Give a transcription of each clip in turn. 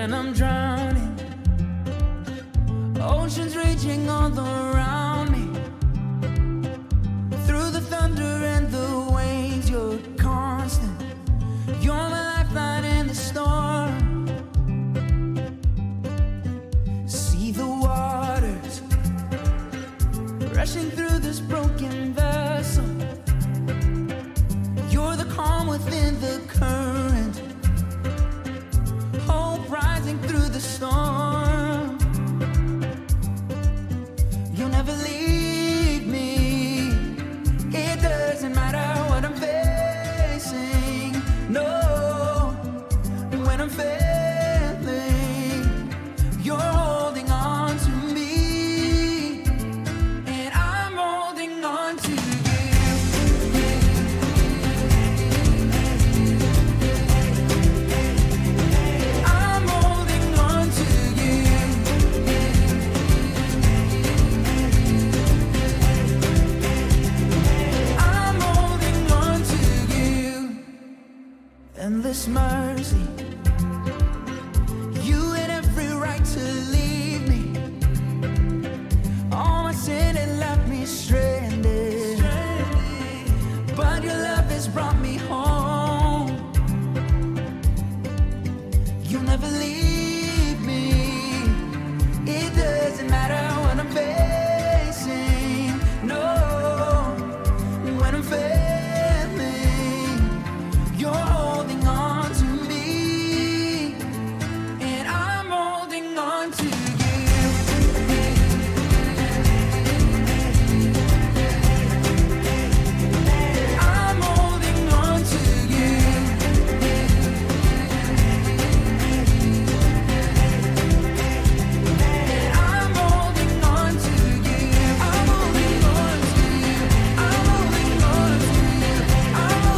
and I'm drowning. Oceans raging all around me. Through the thunder and the waves, you're constant. You're my lifeline in the storm. See the waters rushing through this broken vessel. You're the calm within the current. Hope rising through the storm. You'll never leave me. It doesn't matter what I'm facing. No, when I'm failing, you're holding on to me, and I'm holding on to you. I'm holding on to you. I'm holding on to you. Endless mercy. You had every right to leave me. All my sin had left me stranded. But your love has brought me home. You'll never leave me. It doesn't matter what I'm facing. No, when I'm failing, you're holding on to me, and I'm holding on to you. I'm holding on to you. I'm holding on to you. I'm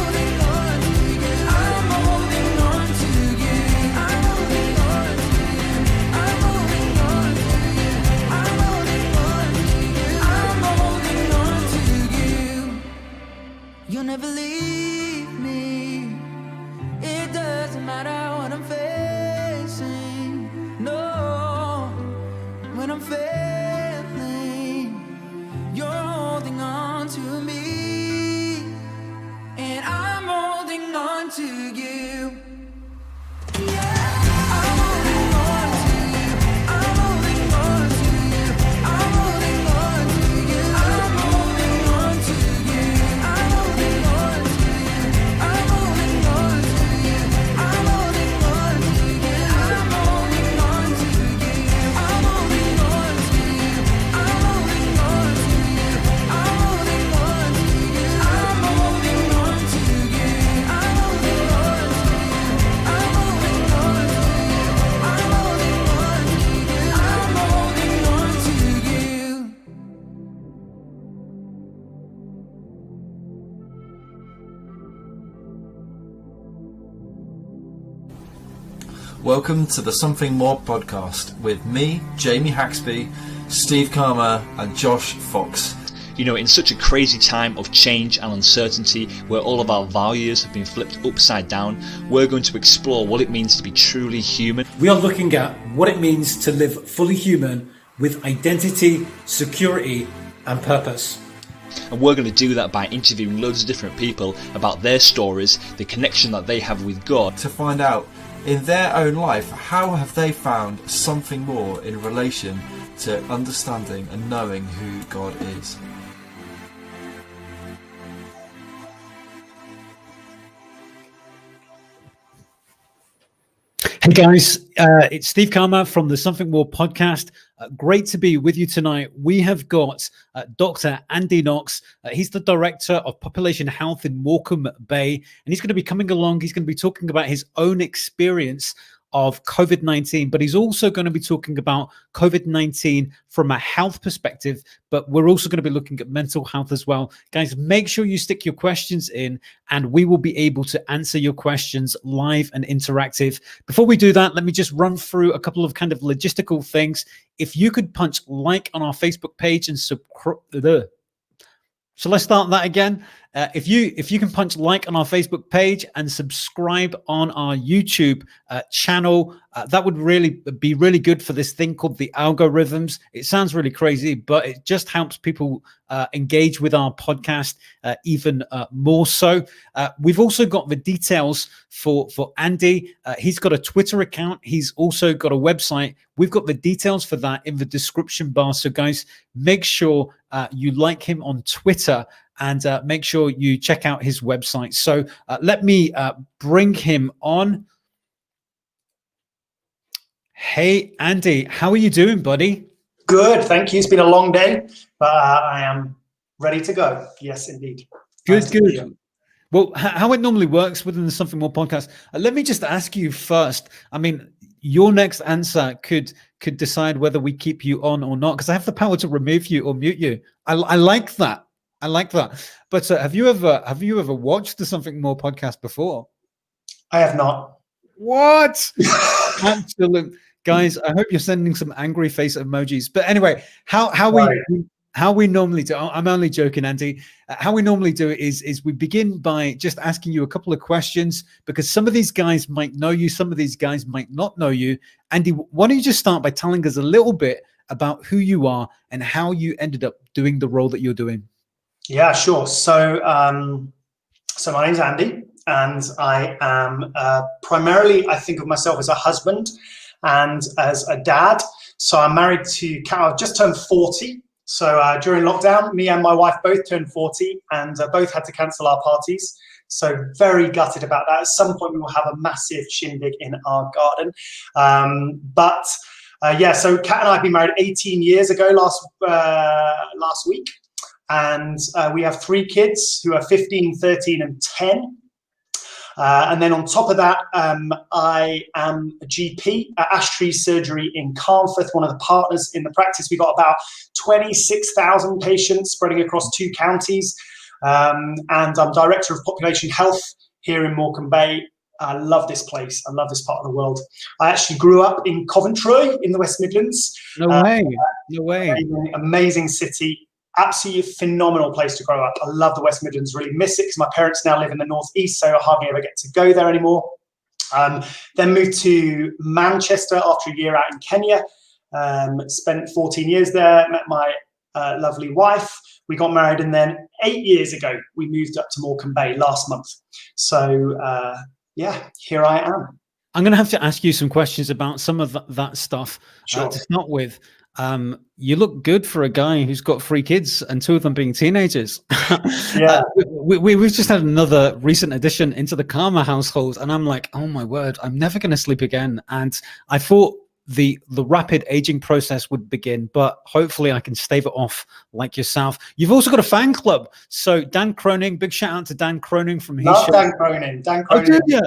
holding on to you. I'm holding on to you. I'm holding on to you. I'm holding on to you. I'm holding on to you. I'm holding on to you. I'm holding on to you. I'm holding on to you. You'll never leave me. It doesn't matter what I'm facing. No, when I'm failing, you're holding on to me, and I'm holding on to you. Yeah, I'm holding on to you. I'm holding on to you. I'm holding on to you. I'm holding on to you. I'm holding on to you. I'm holding on to you. I'm holding on to you. I'm holding on to you. I'm holding on to you. I'm holding on to you. I'm holding on to you. I'm holding on to you. I'm holding on to you. I'm holding on to you. I'm holding on to you. I'm holding on to you. Welcome to the Something More podcast with me, Jamie Haxby, Steve Karma and Josh Fox. You know, in such a crazy time of change and uncertainty, where all of our values have been flipped upside down, we're going to explore what it means to be truly human. We are looking at what it means to live fully human with identity, security, and purpose. And we're going to do that by interviewing loads of different people about their stories, the connection that they have with God. To find out in their own life, how have they found something more in relation to understanding and knowing who God is. Hey guys, it's Steve Karma from the Something More podcast. Great to be with you tonight. We have got Dr. Andy Knox. He's the Director of Population Health in Morecambe Bay, and he's going to be coming along. He's going to be talking about his own experience of COVID-19, but he's also going to be talking about COVID-19 from a health perspective, but we're also going to be looking at mental health as well. Guys, make sure you stick your questions in and we will be able to answer your questions live and interactive. Before we do that, let me just run through a couple of kind of logistical things. If you could punch like on our Facebook page and subscribe. So let's start that again. If you can punch like on our Facebook page and subscribe on our YouTube channel, that would really be really good for this thing called the algorithms. It sounds really crazy, but it just helps people engage with our podcast even more so. We've also got the details for Andy. He's got a Twitter account. He's also got a website. We've got the details for that in the description bar. So guys, make sure you like him on Twitter and make sure you check out his website. So let me bring him on. Hey, Andy, how are you doing, buddy? Good, thank you. It's been a long day, but I am ready to go. Yes, indeed. Good, good. Well, how it normally works within the Something More podcast, let me just ask you first. I mean, your next answer could decide whether we keep you on or not, because I have the power to remove you or mute you. I like that. I like that. But have you ever watched the Something More podcast before? I have not. What? Absolute guys, I hope you're sending some angry face emojis. But anyway, how we normally do, I'm only joking, Andy. How we normally do it is we begin by just asking you a couple of questions, because some of these guys might know you, some of these guys might not know you. Andy, why don't you just start by telling us a little bit about who you are and how you ended up doing the role that you're doing? Yeah, sure. So, so my name's Andy, and I am primarily, I think of myself as a husband and as a dad. So I'm married to Kat. I've just turned 40. So during lockdown, me and my wife both turned 40 and both had to cancel our parties. So very gutted about that. At some point, we will have a massive shindig in our garden. Yeah, so Kat and I have been married 18 years ago last week. And we have 3 kids who are 15, 13, and 10. And then on top of that, I am a GP at Ashtree Surgery in Carnforth, one of the partners in the practice. We've got about 26,000 patients spreading across 2 counties. And I'm Director of Population Health here in Morecambe Bay. I love this place. I love this part of the world. I actually grew up in Coventry in the West Midlands. No way. No way. Amazing city. Absolutely phenomenal place to grow up. I love the West Midlands, really miss it because my parents now live in the northeast, so I hardly ever get to go there anymore. Then moved to Manchester after a year out in Kenya. Spent 14 years there, met my lovely wife. We got married, and then 8 years ago, we moved up to Morecambe Bay last month. So yeah, here I am. I'm going to have to ask you some questions about some of that stuff. Sure. To start with, you look good for a guy who's got 3 kids and 2 of them being teenagers. Yeah. We've just had another recent addition into the Karma household, and I'm like, oh my word, I'm never going to sleep again. And I thought the rapid aging process would begin, but hopefully I can stave it off like yourself. You've also got a fan club. So Dan Croning, big shout out to Dan Croning from his Love show. Dan Cronin. Dan Oh, Cronin. do you?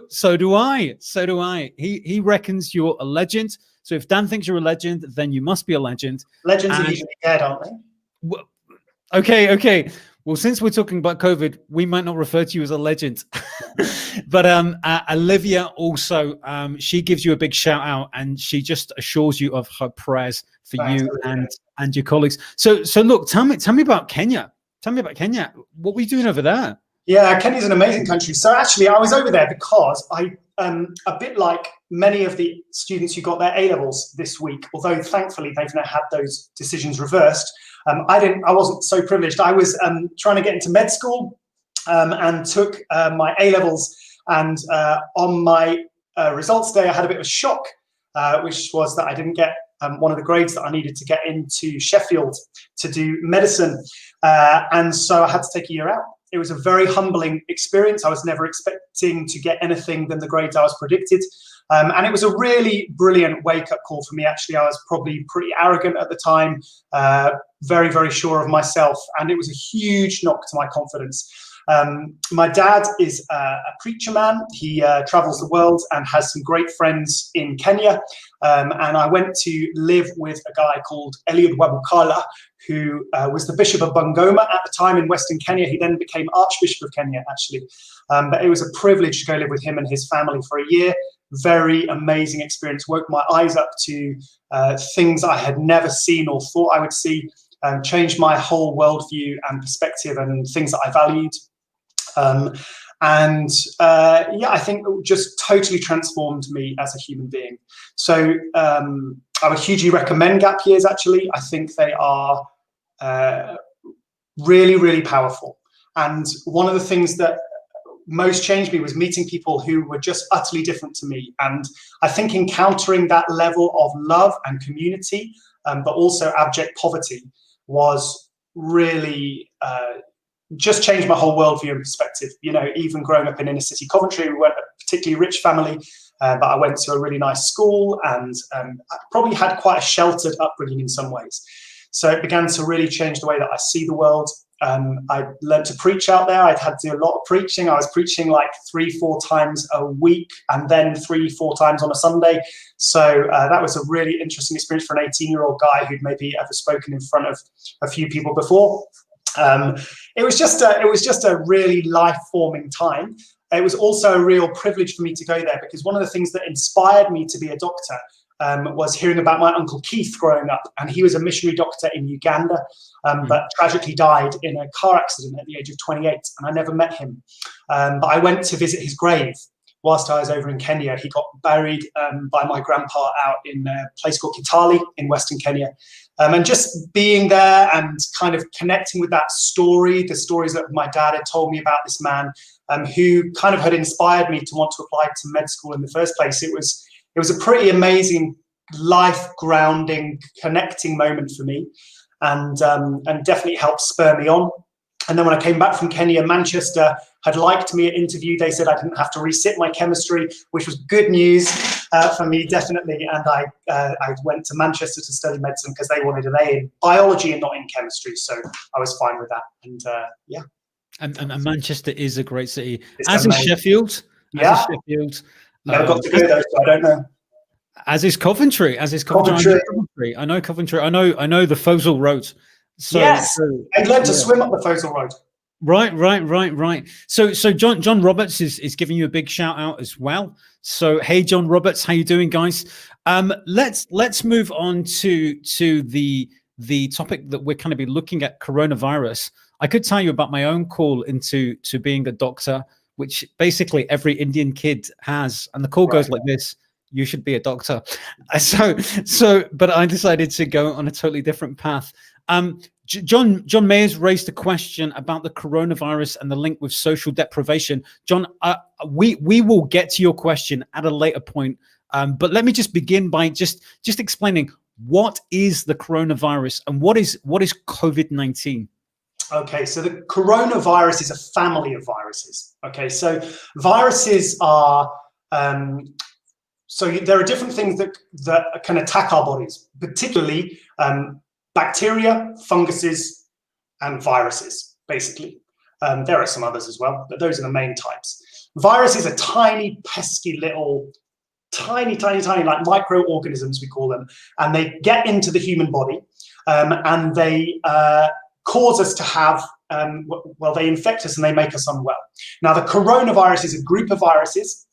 So do I. He reckons you're a legend. So if Dan thinks you're a legend, then you must be a legend. Legends are usually dead, aren't they? Okay. Well, since we're talking about COVID, we might not refer to you as a legend. But Olivia also, she gives you a big shout out, and she just assures you of her prayers for you and your colleagues. So look, tell me about Kenya. Tell me about Kenya. What were you doing over there? Yeah, Kenya's an amazing country. So actually, I was over there because a bit like many of the students who got their A-levels this week, although thankfully they've now had those decisions reversed. I wasn't so privileged. I was trying to get into med school and took my A-levels, and on my results day, I had a bit of a shock, which was that I didn't get one of the grades that I needed to get into Sheffield to do medicine. And so I had to take a year out. It was a very humbling experience. I was never expecting to get anything than the grades I was predicted. And it was a really brilliant wake-up call for me, actually. I was probably pretty arrogant at the time, very, very sure of myself. And it was a huge knock to my confidence. My dad is a preacher man. He travels the world and has some great friends in Kenya. And I went to live with a guy called Eliud Wabukala, who was the Bishop of Bungoma at the time in Western Kenya. He then became Archbishop of Kenya, actually. But it was a privilege to go live with him and his family for a year. Very amazing experience. Woke my eyes up to things I had never seen or thought I would see. changed my whole worldview and perspective and things that I valued. I think it just totally transformed me as a human being. So I would hugely recommend gap years, actually. I think they are really, really powerful. And one of the things that most changed me was meeting people who were just utterly different to me. And I think encountering that level of love and community, but also abject poverty, was really just changed my whole worldview and perspective. You know, even growing up in inner city Coventry, we weren't a particularly rich family, but I went to a really nice school, and I probably had quite a sheltered upbringing in some ways. So it began to really change the way that I see the world. I learned to preach out there. I'd had to do a lot of preaching. I was preaching like 3-4 times a week, and then 3-4 times on a Sunday. So that was a really interesting experience for an 18-year-old guy who'd maybe ever spoken in front of a few people before. It was just a really life-forming time. It was also a real privilege for me to go there, because one of the things that inspired me to be a doctor was hearing about my uncle Keith growing up, and he was a missionary doctor in Uganda, but tragically died in a car accident at the age of 28, and I never met him. But I went to visit his grave whilst I was over in Kenya. He got buried by my grandpa out in a place called Kitale in Western Kenya. And just being there and kind of connecting with that story, the stories that my dad had told me about this man, who kind of had inspired me to want to apply to med school in the first place. It was a pretty amazing, life grounding, connecting moment for me, and definitely helped spur me on. And then when I came back from Kenya, Manchester had liked me at interview. They said I didn't have to resit my chemistry, which was good news for me, definitely. And I went to Manchester to study medicine because they wanted an A in biology and not in chemistry. So I was fine with that. And yeah. And Manchester is a great city, It's as amazing. is Sheffield. Yeah. As is Sheffield. Never got to go though, so I don't know. As is Coventry. As is Coventry. I know Coventry. I know the Fosel Road. So, yes, I learned to yeah. swim up the Fosel Road. Right. So John Roberts is giving you a big shout out as well. So hey, John Roberts, how you doing, guys? Let's move on to the topic that we're kind of be looking at, coronavirus. I could tell you about my own call into being a doctor, which basically every Indian kid has, and the call goes like this: you should be a doctor. But I decided to go on a totally different path. John Mayers raised a question about the coronavirus and the link with social deprivation. John, we will get to your question at a later point, but let me just begin by just explaining what is the coronavirus and what is COVID-19. Okay, so the coronavirus is a family of viruses. Okay, so viruses are so there are different things that can attack our bodies, particularly bacteria, funguses, and viruses, basically. There are some others as well, but those are the main types. Viruses are tiny, pesky little, tiny, like microorganisms, we call them, and they get into the human body, and they cause us to have, they infect us and they make us unwell. Now, the coronavirus is a group of viruses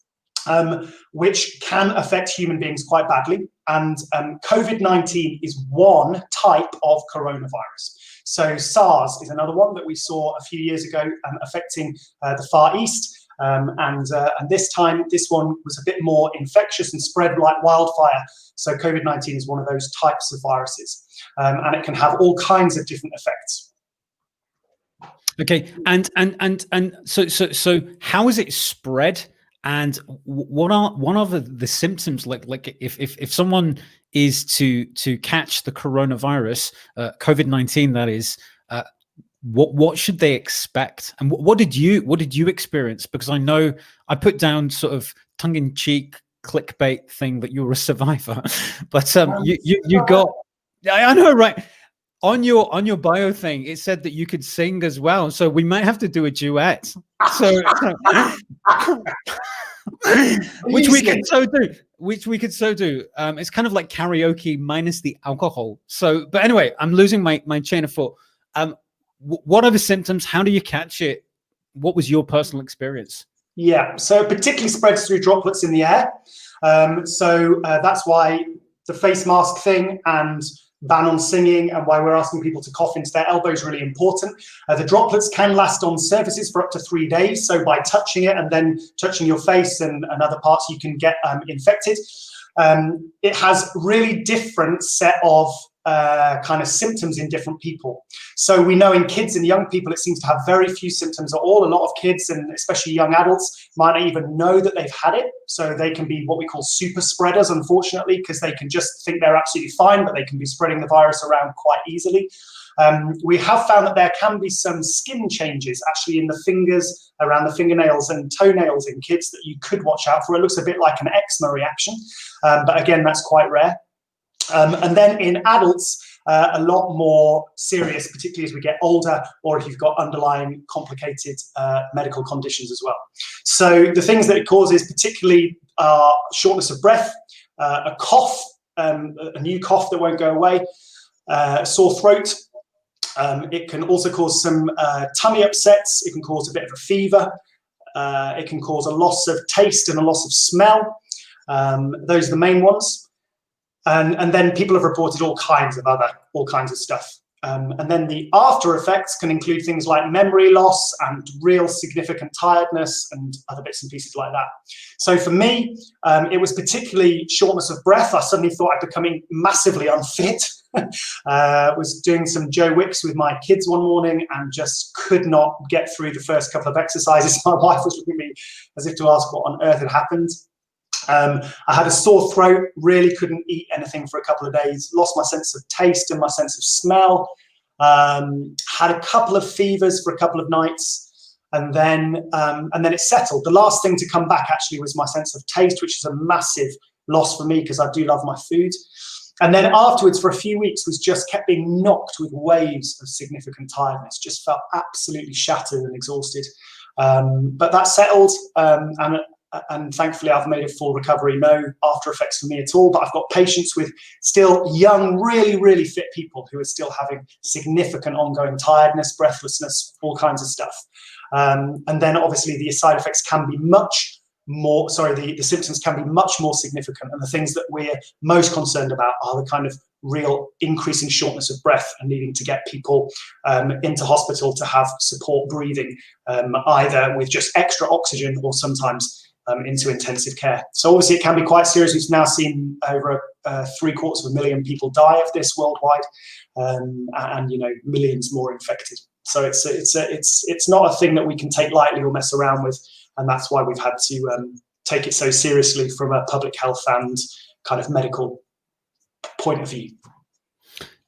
which can affect human beings quite badly. And COVID-19 is one type of coronavirus. So SARS is another one that we saw a few years ago affecting the Far East. And this time, this one was a bit more infectious and spread like wildfire. So COVID-19 is one of those types of viruses. And it can have all kinds of different effects. Okay, and so how is it spread? And what are the symptoms like if someone is to catch the coronavirus, COVID-19, that is, what should they expect? And what did you experience? Because I know I put down sort of tongue-in-cheek clickbait thing that you're a survivor, but you got, I know, right? On your bio thing, it said that you could sing as well, so we might have to do a duet. So, which we could so do. It's kind of like karaoke minus the alcohol. So, but anyway, I'm losing my chain of thought. What are the symptoms? How do you catch it? What was your personal experience? Yeah, so it particularly spreads through droplets in the air. So that's why the face mask thing and ban on singing and why we're asking people to cough into their elbow is really important. The droplets can last on surfaces for up to 3 days. So by touching it and then touching your face and other parts, you can get infected. It has really different set of kind of symptoms in different people. So we know in kids and young people, it seems to have very few symptoms at all. A lot of kids and especially young adults might not even know that they've had it. So they can be what we call super spreaders, unfortunately, because they can just think they're absolutely fine, but they can be spreading the virus around quite easily. We have found that there can be some skin changes actually in the fingers, around the fingernails and toenails in kids that you could watch out for. It looks a bit like an eczema reaction, but again, that's quite rare. And then in adults, a lot more serious, particularly as we get older, or if you've got underlying complicated medical conditions as well. So the things that it causes particularly are shortness of breath, a cough, a new cough that won't go away, sore throat. It can also cause some tummy upsets. It can cause a bit of a fever. It can cause a loss of taste and a loss of smell. Those are the main ones. And then people have reported all kinds of stuff. And then the after effects can include things like memory loss and real significant tiredness and other bits and pieces like that. So for me, it was particularly shortness of breath. I suddenly thought I'd becoming massively unfit. Was doing some Joe Wicks with my kids one morning and just could not get through the first couple of exercises. My wife was looking at me as if to ask what on earth had happened. I had a sore throat, really couldn't eat anything for a couple of days, lost my sense of taste and my sense of smell, had a couple of fevers for a couple of nights, and then it settled. The last thing to come back actually was my sense of taste, which is a massive loss for me because I do love my food. And then afterwards, for a few weeks, was just kept being knocked with waves of significant tiredness, just felt absolutely shattered and exhausted. But that settled, and thankfully I've made a full recovery, no after effects for me at all. But I've got patients with still young, really, really fit people who are still having significant ongoing tiredness, breathlessness, all kinds of stuff. And then obviously the side effects can be much more, the symptoms can be much more significant. And the things that we're most concerned about are the kind of real increasing shortness of breath and needing to get people into hospital to have support breathing, either with just extra oxygen or sometimes into intensive care. So obviously it can be quite serious. We've now seen over 750,000 people die of this worldwide, and millions more infected. So it's not a thing that we can take lightly or mess around with, and that's why we've had to take it so seriously from a public health and kind of medical point of view.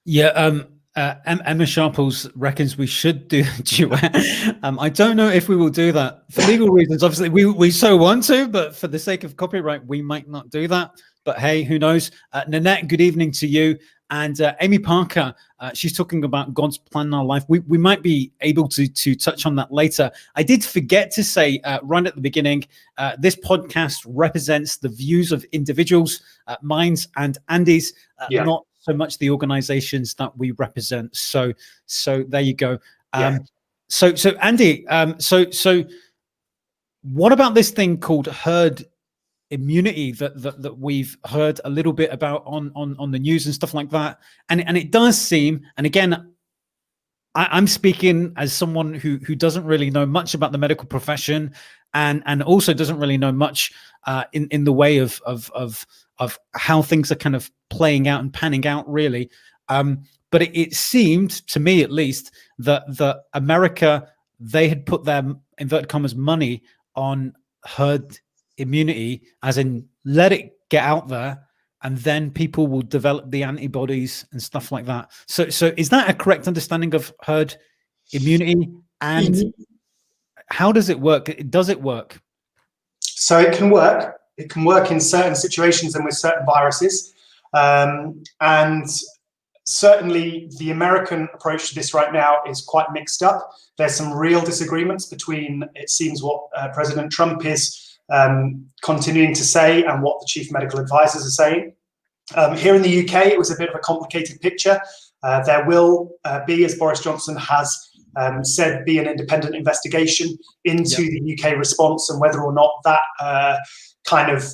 Yeah, Emma Sharples reckons we should do a duet. I don't know if we will do that for legal reasons. Obviously, we so want to, but for the sake of copyright, we might not do that. But hey, who knows? Nanette, good evening to you. And Amy Parker, she's talking about God's plan in our life. We might be able to touch on that later. I did forget to say right at the beginning, this podcast represents the views of individuals, mine's and Andy's, not so much the organizations that we represent. So there you go. So Andy, so what about this thing called herd immunity that we've heard a little bit about on the news and stuff like that? And it does seem, and again, I'm speaking as someone who doesn't really know much about the medical profession, and also doesn't really know much in the way of how things are kind of playing out and panning out, really. But it seemed to me, at least, that America, they had put their inverted commas money on herd immunity, as in let it get out there, and then people will develop the antibodies and stuff like that. So is that a correct understanding of herd immunity? And how does it work? Does it work? So it can work. It can work in certain situations and with certain viruses. And certainly the American approach to this right now is quite mixed up. There's some real disagreements between, it seems, what President Trump is continuing to say and what the chief medical advisors are saying. Here in the UK, it was a bit of a complicated picture. There will be, as Boris Johnson has said, be an independent investigation into the UK response and whether or not that kind of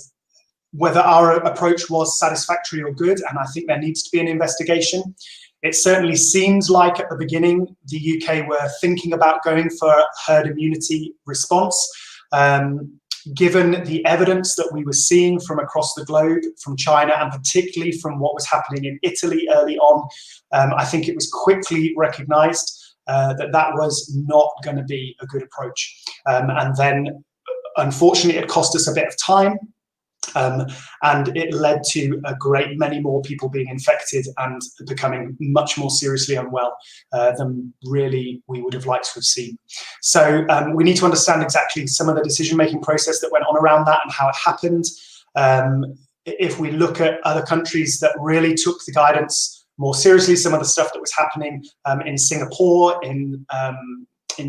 whether our approach was satisfactory or good, and I think there needs to be an investigation. It certainly seems like at the beginning the UK were thinking about going for herd immunity response. Given the evidence that we were seeing from across the globe, from China, and particularly from what was happening in Italy early on, I think it was quickly recognised that was not going to be a good approach. And then, unfortunately, it cost us a bit of time. And it led to a great many more people being infected and becoming much more seriously unwell than really we would have liked to have seen. So we need to understand exactly some of the decision-making process that went on around that and how it happened. If we look at other countries that really took the guidance more seriously, some of the stuff that was happening in Singapore, in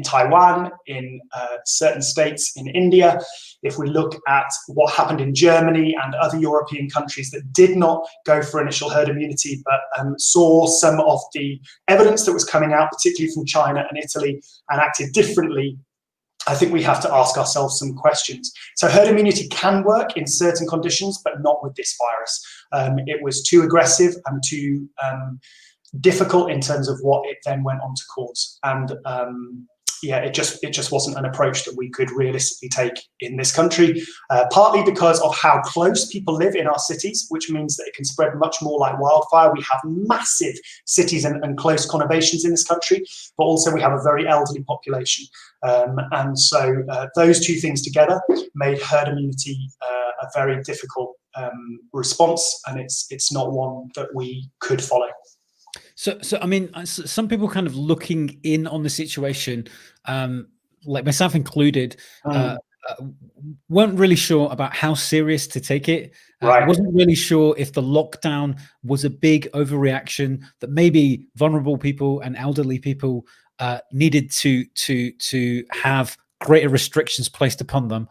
Taiwan, in certain states in India, if we look at what happened in Germany and other European countries that did not go for initial herd immunity, but saw some of the evidence that was coming out, particularly from China and Italy, and acted differently, I think we have to ask ourselves some questions. So herd immunity can work in certain conditions, but not with this virus. It was too aggressive and too difficult in terms of what it then went on to cause. And yeah, it just wasn't an approach that we could realistically take in this country, partly because of how close people live in our cities, which means that it can spread much more like wildfire. We have massive cities and close conurbations in this country, but also we have a very elderly population. And so those two things together made herd immunity a very difficult response, and it's not one that we could follow. So I mean, some people kind of looking in on the situation, like myself included, weren't really sure about how serious to take it. Right. Wasn't really sure if the lockdown was a big overreaction, that maybe vulnerable people and elderly people needed to have greater restrictions placed upon them.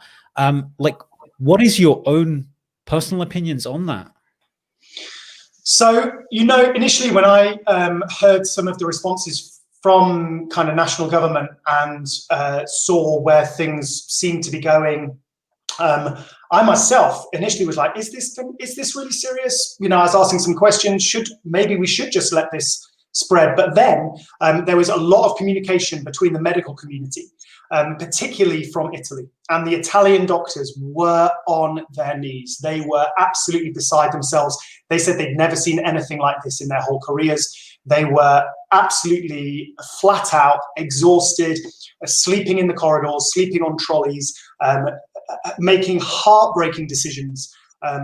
Like, what is your own personal opinions on that? So, you know, initially when I heard some of the responses from kind of national government and saw where things seemed to be going, I myself initially was like, is this really serious? You know, I was asking some questions. Maybe we should just let this spread? But then there was a lot of communication between the medical community, particularly from Italy. And the Italian doctors were on their knees. They were absolutely beside themselves. They said they'd never seen anything like this in their whole careers. They were absolutely flat out, exhausted, sleeping in the corridors, sleeping on trolleys, making heartbreaking decisions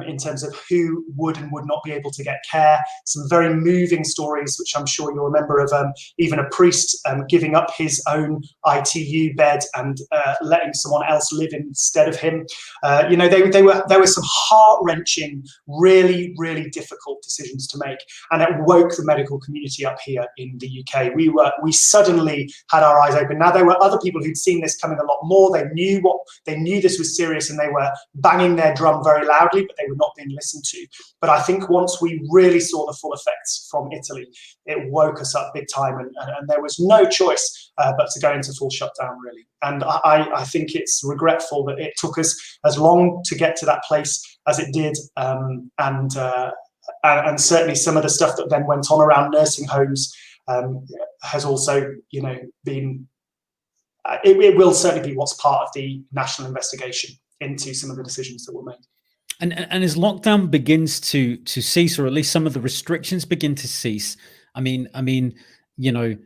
in terms of who would and would not be able to get care. Some very moving stories, which I'm sure you'll remember, of even a priest giving up his own ITU bed and letting someone else live instead of him. You know, there were some heart-wrenching, really, really difficult decisions to make, and it woke the medical community up here in the UK. We suddenly had our eyes open. Now, there were other people who'd seen this coming a lot more. They knew this was serious, and they were banging their drum very loudly, but they were not being listened to. But I think once we really saw the full effects from Italy, it woke us up big time, and there was no choice but to go into full shutdown, really. And I think it's regretful that it took us as long to get to that place as it did, and certainly some of the stuff that then went on around nursing homes has also, you know, been. It will certainly be what's part of the national investigation into some of the decisions that were made. And as lockdown begins to cease, or at least some of the restrictions begin to cease, I mean, you know,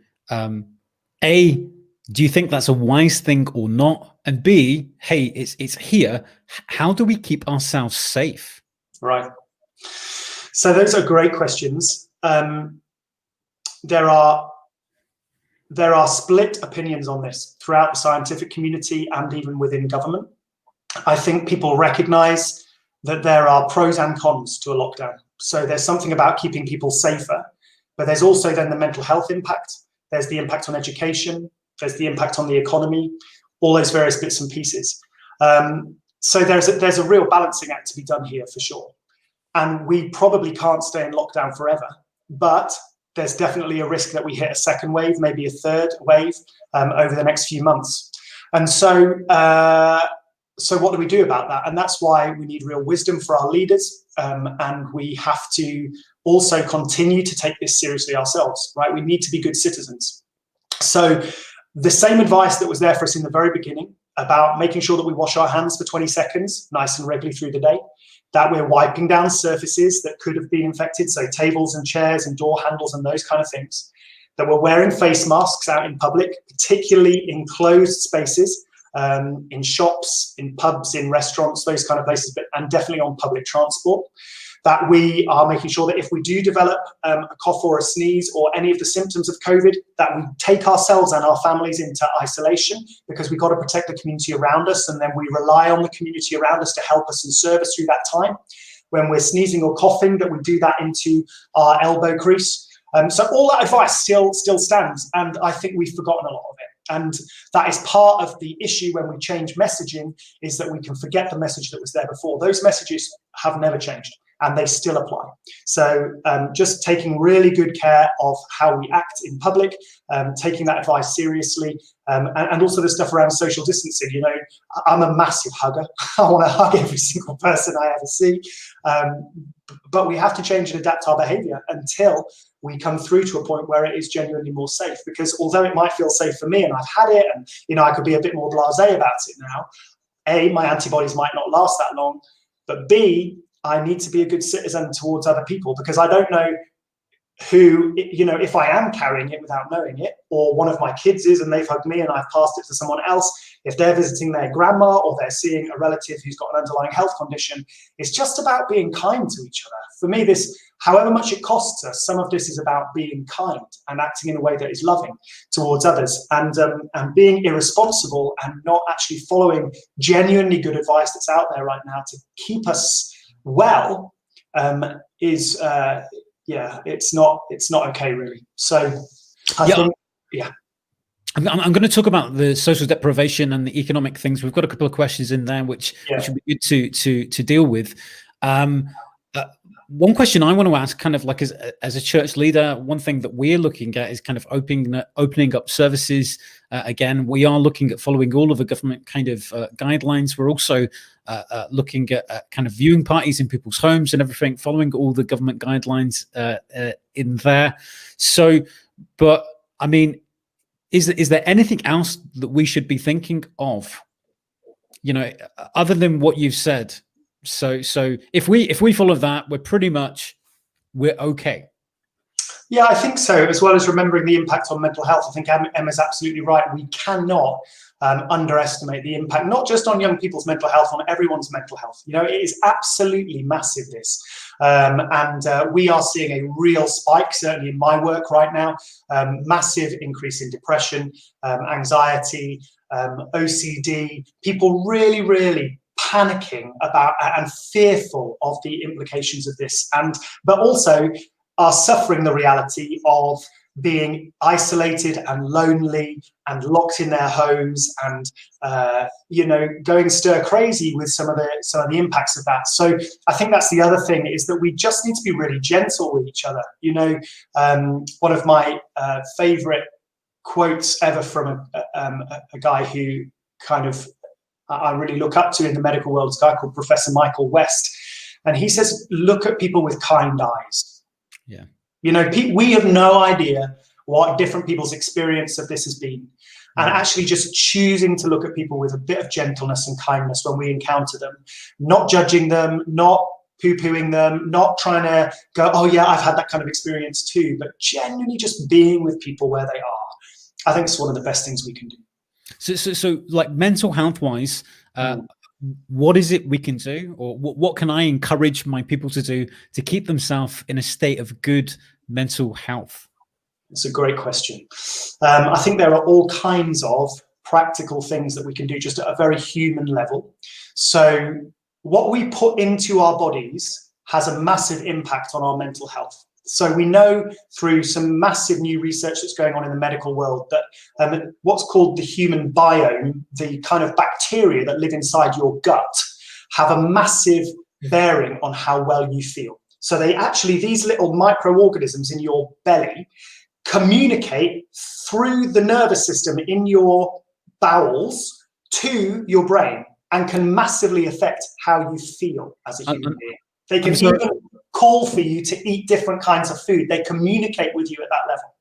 A, do you think that's a wise thing or not? And B, hey, it's here. How do we keep ourselves safe? Right. So those are great questions. There are split opinions on this throughout the scientific community and even within government. I think people recognize that there are pros and cons to a lockdown. So there's something about keeping people safer, but there's also then the mental health impact. There's the impact on education. There's the impact on the economy, all those various bits and pieces. So there's a real balancing act to be done here for sure. And we probably can't stay in lockdown forever, but there's definitely a risk that we hit a second wave, maybe a third wave over the next few months. And so so what do we do about that? And that's why we need real wisdom for our leaders, and we have to also continue to take this seriously ourselves, right? We need to be good citizens. So the same advice that was there for us in the very beginning about making sure that we wash our hands for 20 seconds, nice and regularly through the day, that we're wiping down surfaces that could have been infected, so tables and chairs and door handles and those kind of things, that we're wearing face masks out in public, particularly in closed spaces, in shops, in pubs, in restaurants, those kind of places, and definitely on public transport. That we are making sure that if we do develop a cough or a sneeze or any of the symptoms of COVID, that we take ourselves and our families into isolation, because we've got to protect the community around us, and then we rely on the community around us to help us and serve us through that time. When we're sneezing or coughing, that we do that into our elbow crease. So all that advice still stands, and I think we've forgotten a lot of it. And that is part of the issue when we change messaging, is that we can forget the message that was there before. Those messages have never changed, and they still apply. So just taking really good care of how we act in public, taking that advice seriously, and also the stuff around social distancing. You know, I'm a massive hugger. I want to hug every single person I ever see. But we have to change and adapt our behavior until we come through to a point where it is genuinely more safe. Because although it might feel safe for me, and I've had it, and you know, I could be a bit more blasé about it now, A, my antibodies might not last that long, but B, I need to be a good citizen towards other people, because I don't know who, you know, if I am carrying it without knowing it, or one of my kids is and they've hugged me and I've passed it to someone else, if they're visiting their grandma or they're seeing a relative who's got an underlying health condition. It's just about being kind to each other. For me, this, however much it costs us, some of this is about being kind and acting in a way that is loving towards others, and being irresponsible and not actually following genuinely good advice that's out there right now to keep us well, it's not okay, really. So I think, I'm going to talk about the social deprivation and the economic things. We've got a couple of questions in there which would be good to deal with. One question I want to ask, kind of like as a church leader, one thing that we're looking at is kind of opening up services. Again, we are looking at following all of the government kind of guidelines. We're also looking at kind of viewing parties in people's homes and everything, following all the government guidelines in there. So, but I mean, is there anything else that we should be thinking of, you know, other than what you've said? So if we follow that, we're okay. Yeah, I think so, as well as remembering the impact on mental health. I think Emma's absolutely right. We cannot underestimate the impact, not just on young people's mental health, on everyone's mental health. You know, it is absolutely massive, this. And we are seeing a real spike, certainly in my work right now, massive increase in depression, anxiety, OCD, people really, really panicking about and fearful of the implications of this, but also are suffering the reality of being isolated and lonely and locked in their homes, and you know, going stir crazy with some of the impacts of that. So I think that's the other thing, is that we just need to be really gentle with each other. You know, one of my favorite quotes ever from a guy who kind of I really look up to in the medical world, is a guy called Professor Michael West, and he says, look at people with kind eyes. Yeah. You know, we have no idea what different people's experience of this has been. And actually just choosing to look at people with a bit of gentleness and kindness when we encounter them, not judging them, not poo-pooing them, not trying to go, oh yeah, I've had that kind of experience too, but genuinely just being with people where they are. I think it's one of the best things we can do. So like mental health wise, what is it we can do, or what can I encourage my people to do to keep themselves in a state of good mental health? It's a great question. I think there are all kinds of practical things that we can do just at a very human level. So what we put into our bodies has a massive impact on our mental health. So we know through some massive new research that's going on in the medical world that what's called the human biome, the kind of bacteria that live inside your gut, have a massive bearing on how well you feel. So they actually, these little microorganisms in your belly communicate through the nervous system in your bowels to your brain. and can massively affect how you feel as a human being. They can sorry. even call for you to eat different kinds of food. They communicate with you at that level.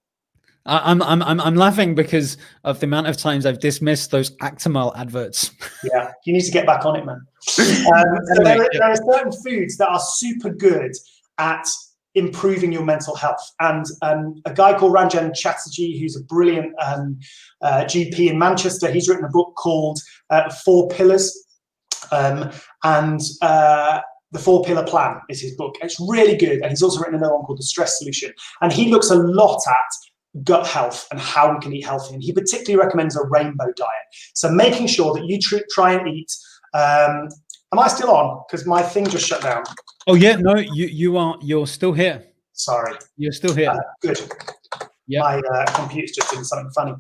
I'm laughing because of the amount of times I've dismissed those Actimel adverts. Yeah, you need to get back on it, man. So there are certain foods that are super good at improving your mental health. And a guy called Ranjan Chatterjee, who's a brilliant GP in Manchester, he's written a book called 4 Pillars. The 4 Pillar Plan is his book. It's really good. And he's also written another one called The Stress Solution. And he looks a lot at gut health and how we can eat healthy. And he particularly recommends a rainbow diet. So making sure that you try and eat. Am I still on? Because my thing just shut down. Oh yeah, no, you're still here. Sorry. You're still here. Good. Yeah. My computer's just doing something funny.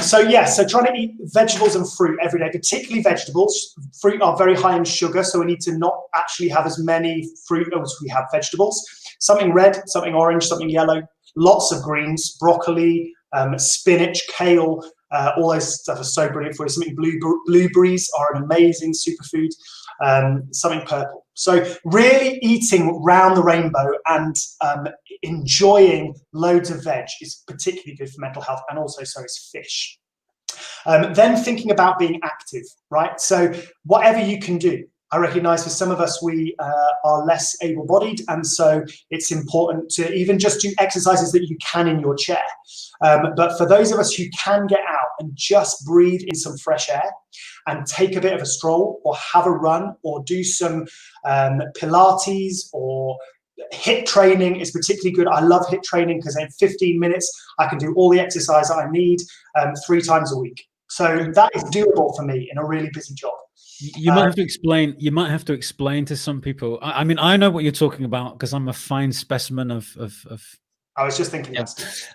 So trying to eat vegetables and fruit every day, particularly vegetables. Fruit are very high in sugar, so we need to not actually have as many fruit as we have vegetables. Something red, something orange, something yellow. Lots of greens, broccoli, spinach, kale. All those stuff are so brilliant for you. Something blueberries are an amazing superfood. Something purple. So really eating round the rainbow and enjoying loads of veg is particularly good for mental health, and also so is fish. Then thinking about being active, right? So whatever you can do. I recognize for some of us, we are less able-bodied, and so it's important to even just do exercises that you can in your chair. But for those of us who can get out and just breathe in some fresh air and take a bit of a stroll or have a run or do some Pilates or HIIT training is particularly good. I love HIIT training because in 15 minutes, I can do all the exercise that I need 3 times a week. So that is doable for me in a really busy job. You might have to explain. You might have to explain to some people. I mean, I know what you're talking about because I'm a fine specimen of. I was just thinking that.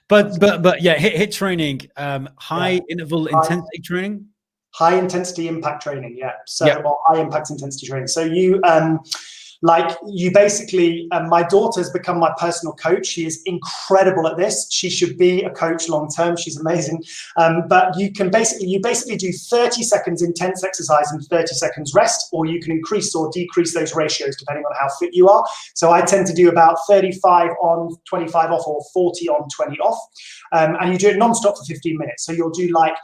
But yeah, HIIT training, high interval intensity training. High intensity impact training, yeah. So Yeah. or high impact intensity training. So you basically, my daughter has become my personal coach. She is incredible at this. She should be a coach long term. She's amazing. But you basically do 30 seconds intense exercise and 30 seconds rest, or you can increase or decrease those ratios depending on how fit you are. So I tend to do about 35 on, 25 off, or 40 on, 20 off. And you do it non-stop for 15 minutes. So you'll do like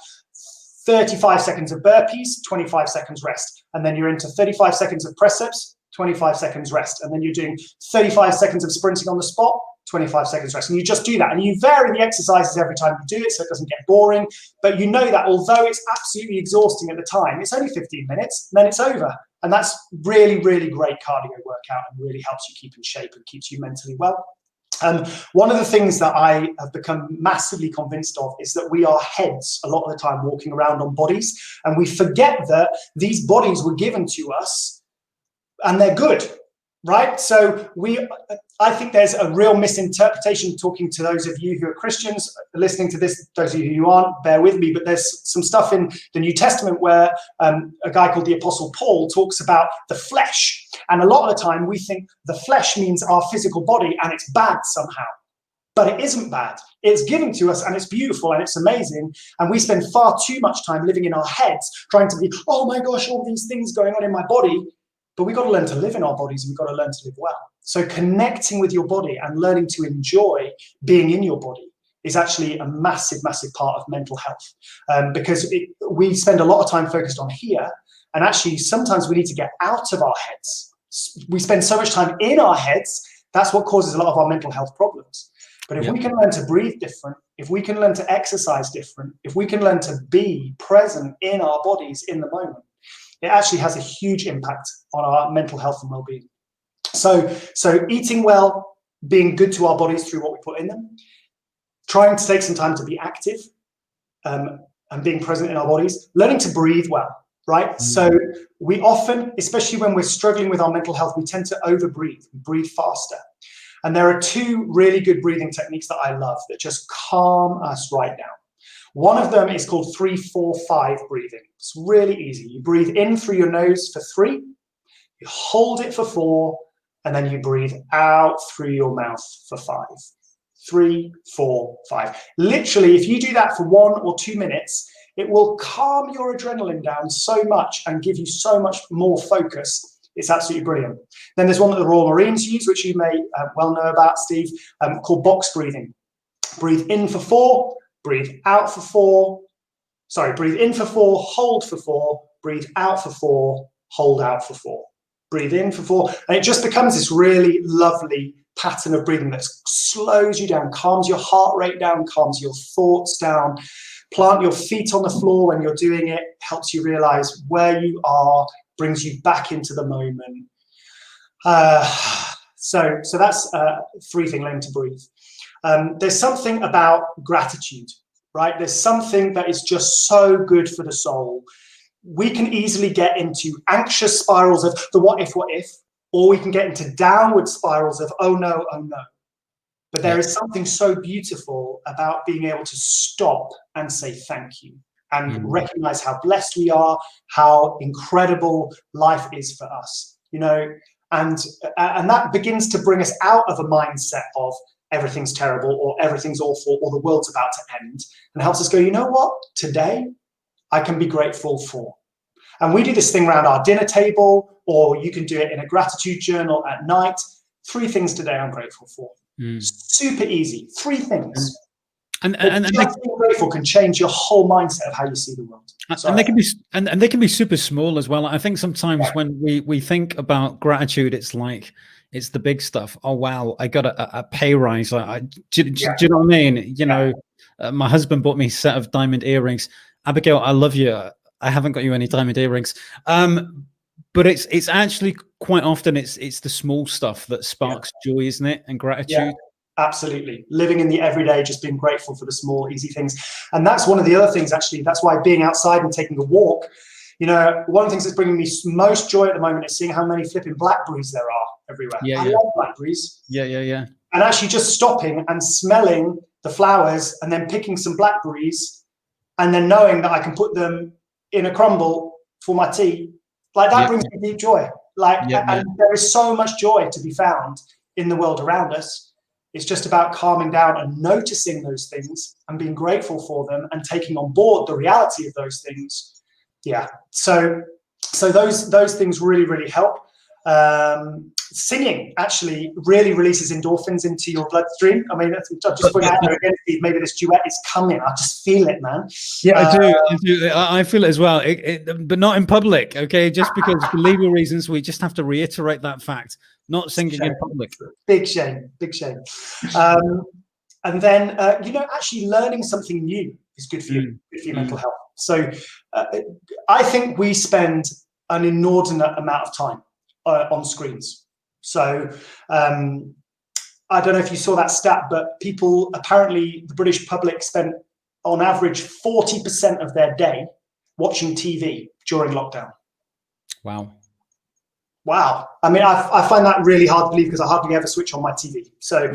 35 seconds of burpees, 25 seconds rest. And then you're into 35 seconds of press ups, 25 seconds rest. And then you're doing 35 seconds of sprinting on the spot, 25 seconds rest. And you just do that. And you vary the exercises every time you do it so it doesn't get boring. But you know that although it's absolutely exhausting at the time, it's only 15 minutes, then it's over. And that's really, really great cardio workout and really helps you keep in shape and keeps you mentally well. One of the things that I have become massively convinced of is that we are heads a lot of the time walking around on bodies, and we forget that these bodies were given to us and they're good, right? So I think there's a real misinterpretation, talking to those of you who are Christians, listening to this, those of you who aren't, bear with me, but there's some stuff in the New Testament where a guy called the Apostle Paul talks about the flesh. And a lot of the time we think the flesh means our physical body and it's bad somehow. But it isn't bad. It's given to us and it's beautiful and it's amazing. And we spend far too much time living in our heads trying to be, oh my gosh, all these things going on in my body. But we've got to learn to live in our bodies, and we've got to learn to live well. So connecting with your body and learning to enjoy being in your body is actually a massive, massive part of mental health. Because we spend a lot of time focused on here, and actually sometimes we need to get out of our heads. We spend so much time in our heads, that's what causes a lot of our mental health problems. But if we can learn to breathe different, if we can learn to exercise different, if we can learn to be present in our bodies in the moment, it actually has a huge impact on our mental health and well-being. So eating well, being good to our bodies through what we put in them, trying to take some time to be active, and being present in our bodies, learning to breathe well, right? Mm. So we often, especially when we're struggling with our mental health, we tend to overbreathe, breathe faster. And there are 2 really good breathing techniques that I love that just calm us right down. One of them is called 3-4-5 breathing. It's really easy. You breathe in through your nose for 3, you hold it for 4, and then you breathe out through your mouth for 5. 3, 4, 5. Literally, if you do that for 1 or 2 minutes, It will calm your adrenaline down so much and give you so much more focus. It's absolutely brilliant. Then there's one that the Royal Marines use, which you may well know about, Steve, called box breathing. Breathe in for 4, breathe out for 4. Sorry, breathe in for 4, hold for 4, breathe out for 4, hold out for 4. Breathe in for 4. And it just becomes this really lovely pattern of breathing that slows you down, calms your heart rate down, calms your thoughts down. Plant your feet on the floor when you're doing it, helps you realize where you are, brings you back into the moment. So that's 3 thing, learn to breathe. There's something about gratitude, right? There's something that is just so good for the soul. We can easily get into anxious spirals of the what if, or we can get into downward spirals of oh no. But there is something so beautiful about being able to stop and say thank you and recognize how blessed we are, how incredible life is for us, you know, and that begins to bring us out of a mindset of everything's terrible or everything's awful or the world's about to end, and helps us go, you know what, today I can be grateful for. And we do this thing around our dinner table, or you can do it in a gratitude journal at night. 3 things today I'm grateful for. Super easy. 3 things. And just being grateful can change your whole mindset of how you see the world. And they can be and they can be super small as well. I think sometimes when we think about gratitude, it's like it's the big stuff. Oh wow, I got a pay rise. Do you know what I mean? You know, my husband bought me a set of diamond earrings. Abigail, I love you. I haven't got you any diamond earrings. But it's actually quite often it's the small stuff that sparks joy, isn't it? And gratitude. Yeah, absolutely. Living in the everyday, just being grateful for the small, easy things. And that's one of the other things, actually. That's why being outside and taking a walk, you know, one of the things that's bringing me most joy at the moment is seeing how many flipping blackberries there are everywhere. I love blackberries. Yeah. And actually just stopping and smelling the flowers and then picking some blackberries and then knowing that I can put them in a crumble for my tea. Like that brings me deep joy. And there is so much joy to be found in the world around us. It's just about calming down and noticing those things and being grateful for them and taking on board the reality of those things. Yeah. So those things really, really help. Singing actually really releases endorphins into your bloodstream. I mean, I'm just putting out there again, Steve, maybe this duet is coming. I just feel it, man. Yeah, I do. I feel it as well, but not in public, okay? Just because for legal reasons, we just have to reiterate that fact. Not singing in public. Big shame. And then, actually learning something new is good for you, good for your mental health. So I think we spend an inordinate amount of time on screens. So I don't know if you saw that stat, but people, apparently the British public spent on average 40% of their day watching TV during lockdown. Wow. I mean, I find that really hard to believe because I hardly ever switch on my TV. So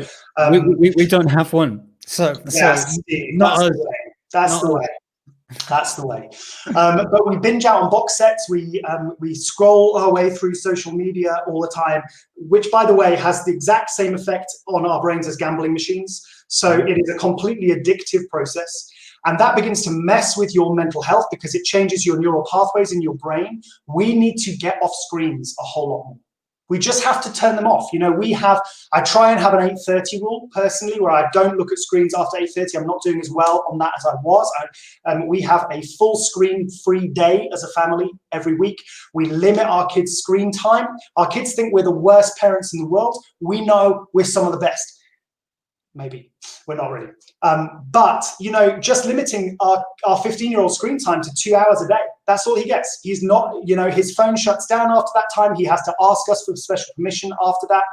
we don't have one. So that's the way. That's the way. But we binge out on box sets. We scroll our way through social media all the time, which, by the way, has the exact same effect on our brains as gambling machines. So it is a completely addictive process. And that begins to mess with your mental health because it changes your neural pathways in your brain. We need to get off screens a whole lot more. We just have to turn them off. You know, I try and have an 8:30 rule personally, where I don't look at screens after 8:30. I'm not doing as well on that as I was. We have a full screen-free day as a family every week. We limit our kids' screen time. Our kids think we're the worst parents in the world. We know we're some of the best. Maybe we're not really. But, you know, just limiting our 15-year-old screen time to 2 hours a day. That's all he gets. He's not, you know, his phone shuts down after that time. He has to ask us for special permission after that.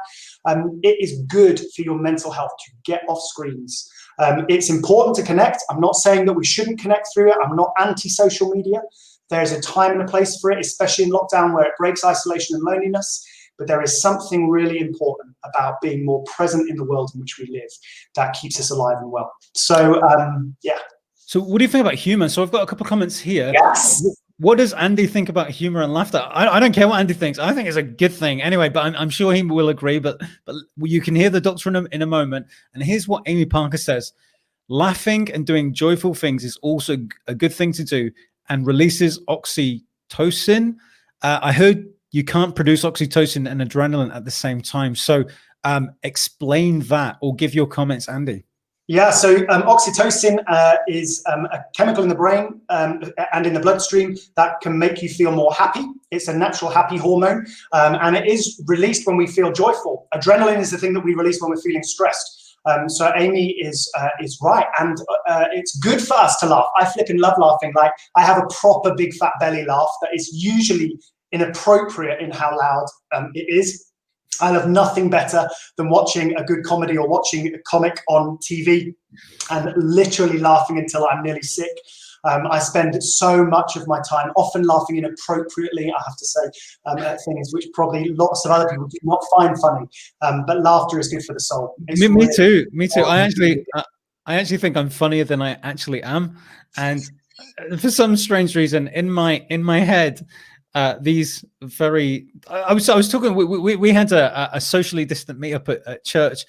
It is good for your mental health to get off screens. It's important to connect. I'm not saying that we shouldn't connect through it. I'm not anti-social media. There's a time and a place for it, especially in lockdown where it breaks isolation and loneliness. But there is something really important about being more present in the world in which we live that keeps us alive and well. So, yeah. So what do you think about humor? So I've got a couple of comments here. Yes. What does Andy think about humor and laughter? I don't care what Andy thinks. I think it's a good thing anyway, but I'm sure he will agree. But you can hear the doctor in a moment. And here's what Amy Parker says. Laughing and doing joyful things is also a good thing to do and releases oxytocin. I heard you can't produce oxytocin and adrenaline at the same time. So explain that or give your comments, Andy. Yeah, so oxytocin is a chemical in the brain and in the bloodstream that can make you feel more happy. It's a natural happy hormone, and it is released when we feel joyful. Adrenaline is the thing that we release when we're feeling stressed. So Amy is right, and it's good for us to laugh. I flipping love laughing. Like, I have a proper big fat belly laugh that is usually inappropriate in how loud it is. I love nothing better than watching a good comedy or watching a comic on TV and literally laughing until I'm nearly sick. I spend so much of my time often laughing inappropriately, I have to say, at things which probably lots of other people do not find funny. But laughter is good for the soul. Me too. I actually think I'm funnier than I actually am. And for some strange reason, in my head, these very I was talking, we had a socially distant meetup at church,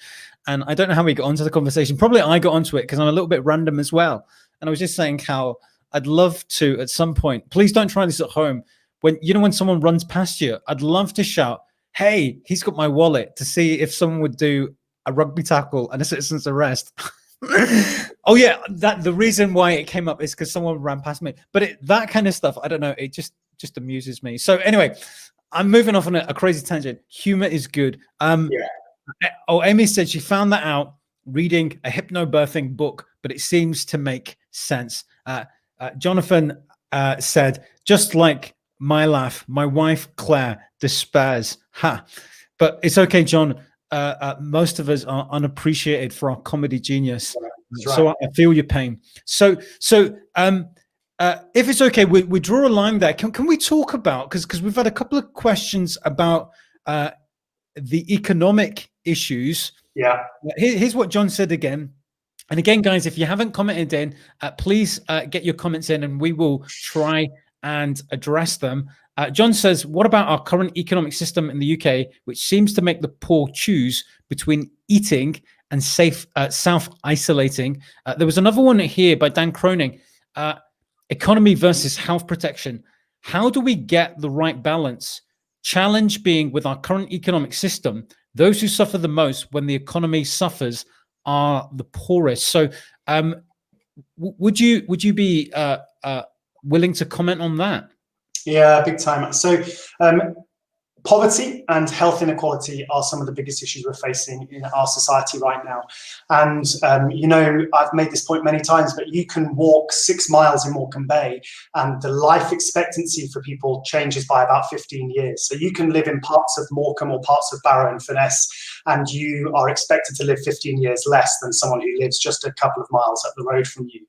and I don't know how we got onto the conversation. Probably I got onto it because I'm a little bit random as well, and I was just saying how I'd love to at some point, please don't try this at home, when someone runs past you, I'd love to shout, hey, he's got my wallet, to see if someone would do a rugby tackle and a citizen's arrest. Oh yeah, that the reason why it came up is because someone ran past me. But that kind of stuff, I don't know, it just amuses me. So anyway, I'm moving off on a crazy tangent. Humor is good. Amy said she found that out reading a hypnobirthing book, but it seems to make sense. Jonathan said, just like my laugh, my wife Claire despairs. But it's okay, John. Most of us are unappreciated for our comedy genius. Right. So I feel your pain. So if it's okay, we draw a line there. Can we talk about, because we've had a couple of questions about the economic issues. Yeah. Here's what John said again. And again, guys, if you haven't commented in, please get your comments in and we will try and address them. John says, what about our current economic system in the UK, which seems to make the poor choose between eating and self-isolating? There was another one here by Dan Croning, economy versus health protection. How do we get the right balance? Challenge being with our current economic system, those who suffer the most when the economy suffers are the poorest. So would you be willing to comment on that? Yeah, big time. So poverty and health inequality are some of the biggest issues we're facing in our society right now. And, I've made this point many times, but you can walk 6 miles in Morecambe Bay and the life expectancy for people changes by about 15 years. So you can live in parts of Morecambe or parts of Barrow and Furness, and you are expected to live 15 years less than someone who lives just a couple of miles up the road from you.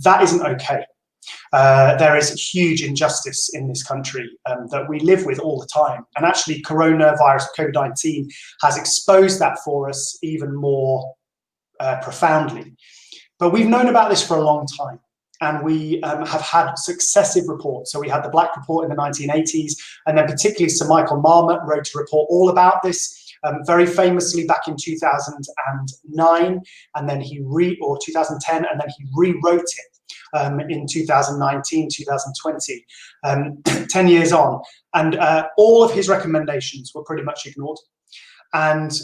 That isn't okay. There is huge injustice in this country that we live with all the time. And actually, coronavirus, COVID-19, has exposed that for us even more profoundly. But we've known about this for a long time. And we have had successive reports. So we had the Black Report in the 1980s, and then particularly Sir Michael Marmot wrote a report all about this. Very famously back in 2009, and then 2010, and then he rewrote it in 2019, 2020, 10 years on. And all of his recommendations were pretty much ignored. And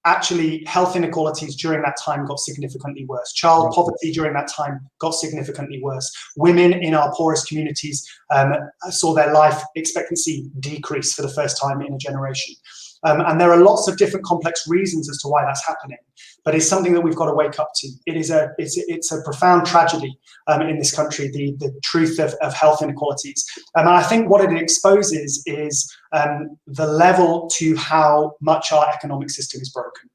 actually, health inequalities during that time got significantly worse. Child poverty during that time got significantly worse. Women in our poorest communities saw their life expectancy decrease for the first time in a generation. And there are lots of different complex reasons as to why that's happening, but it's something that we've got to wake up to. It's a profound tragedy in this country, the truth of health inequalities. And I think what it exposes is the level to how much our economic system is broken.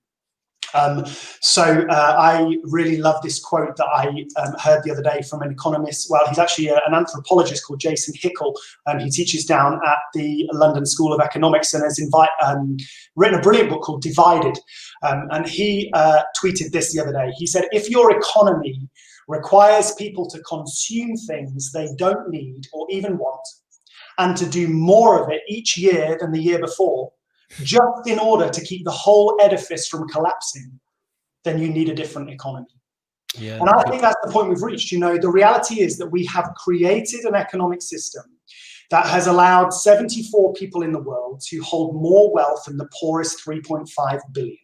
So I really love this quote that I heard the other day from an economist. Well, he's actually an anthropologist called Jason Hickel. He teaches down at the London School of Economics and has written a brilliant book called Divided. And he tweeted this the other day. He said, if your economy requires people to consume things they don't need or even want, and to do more of it each year than the year before, just in order to keep the whole edifice from collapsing, then you need a different economy. Yeah. And I think that's the point we've reached. You know, the reality is that we have created an economic system that has allowed 74 people in the world to hold more wealth than the poorest 3.5 billion.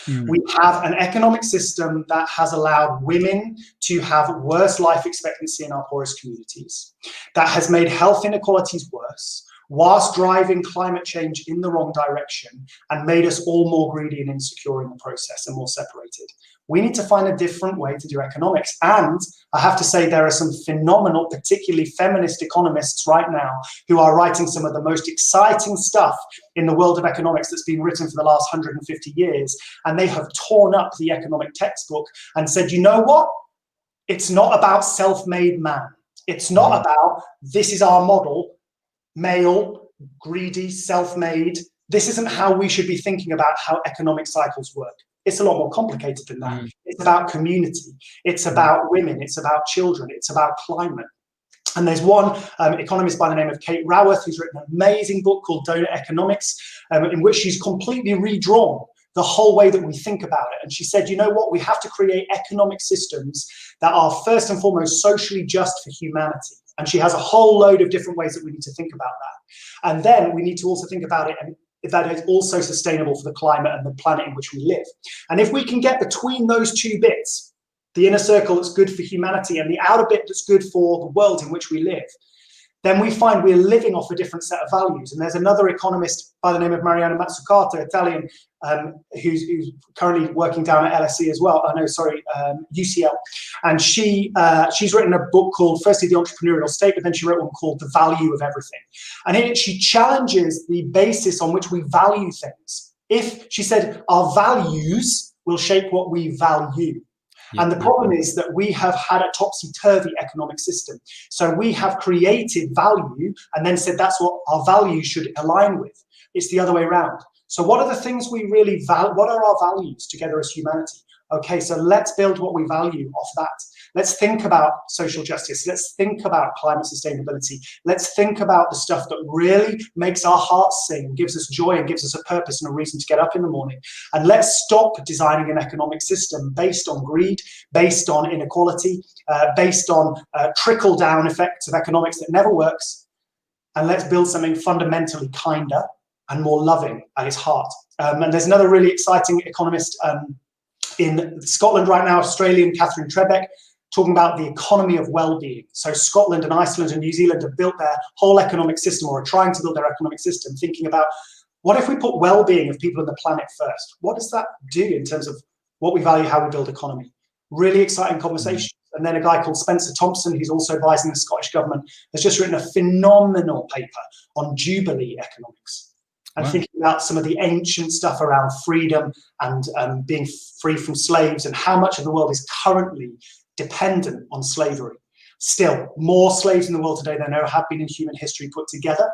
We have an economic system that has allowed women to have worse life expectancy in our poorest communities, that has made health inequalities worse, whilst driving climate change in the wrong direction and made us all more greedy and insecure in the process and more separated. We need to find a different way to do economics. And I have to say, there are some phenomenal, particularly feminist economists right now who are writing some of the most exciting stuff in the world of economics that's been written for the last 150 years. And they have torn up the economic textbook and said, you know what? It's not about self-made man. It's not about, this is our model, male, greedy, self-made. This isn't how we should be thinking about how economic cycles work. It's a lot more complicated than that. It's about community. It's about women. It's about children. It's about climate. And there's one economist by the name of Kate Raworth who's written an amazing book called Donut Economics, in which she's completely redrawn the whole way that we think about it. And she said, you know what? We have to create economic systems that are first and foremost socially just for humanity. And she has a whole load of different ways that we need to think about that. And then we need to also think about it and that is also sustainable for the climate and the planet in which we live. And if we can get between those two bits, the inner circle that's good for humanity and the outer bit that's good for the world in which we live, then we find we're living off a different set of values. And there's another economist by the name of Mariana Mazzucato, Italian, who's currently working down at LSE as well. UCL. And she's written a book called, firstly, The Entrepreneurial State, but then she wrote one called The Value of Everything. And in it, she challenges the basis on which we value things. If, she said, our values will shape what we value. And the problem is that we have had a topsy-turvy economic system. So we have created value and then said that's what our values should align with. It's the other way around. So what are the things we really value? What are our values together as humanity? Okay, so let's build what we value off that. Let's think about social justice. Let's think about climate sustainability. Let's think about the stuff that really makes our hearts sing, gives us joy and gives us a purpose and a reason to get up in the morning. And let's stop designing an economic system based on greed, based on inequality, based on trickle-down effects of economics that never works. And let's build something fundamentally kinder and more loving at its heart. And there's another really exciting economist in Scotland right now, Australian, Catherine Trebeck, talking about the economy of well-being. So Scotland and Iceland and New Zealand have built their whole economic system, or are trying to build their economic system, thinking about what if we put well-being of people on the planet first? What does that do in terms of what we value, how we build economy? Really exciting conversation. And then a guy called Spencer Thompson, who's also advising the Scottish government, has just written a phenomenal paper on Jubilee economics. And thinking about some of the ancient stuff around freedom and being free from slaves, and how much of the world is currently dependent on slavery. Still, more slaves in the world today than there have been in human history put together.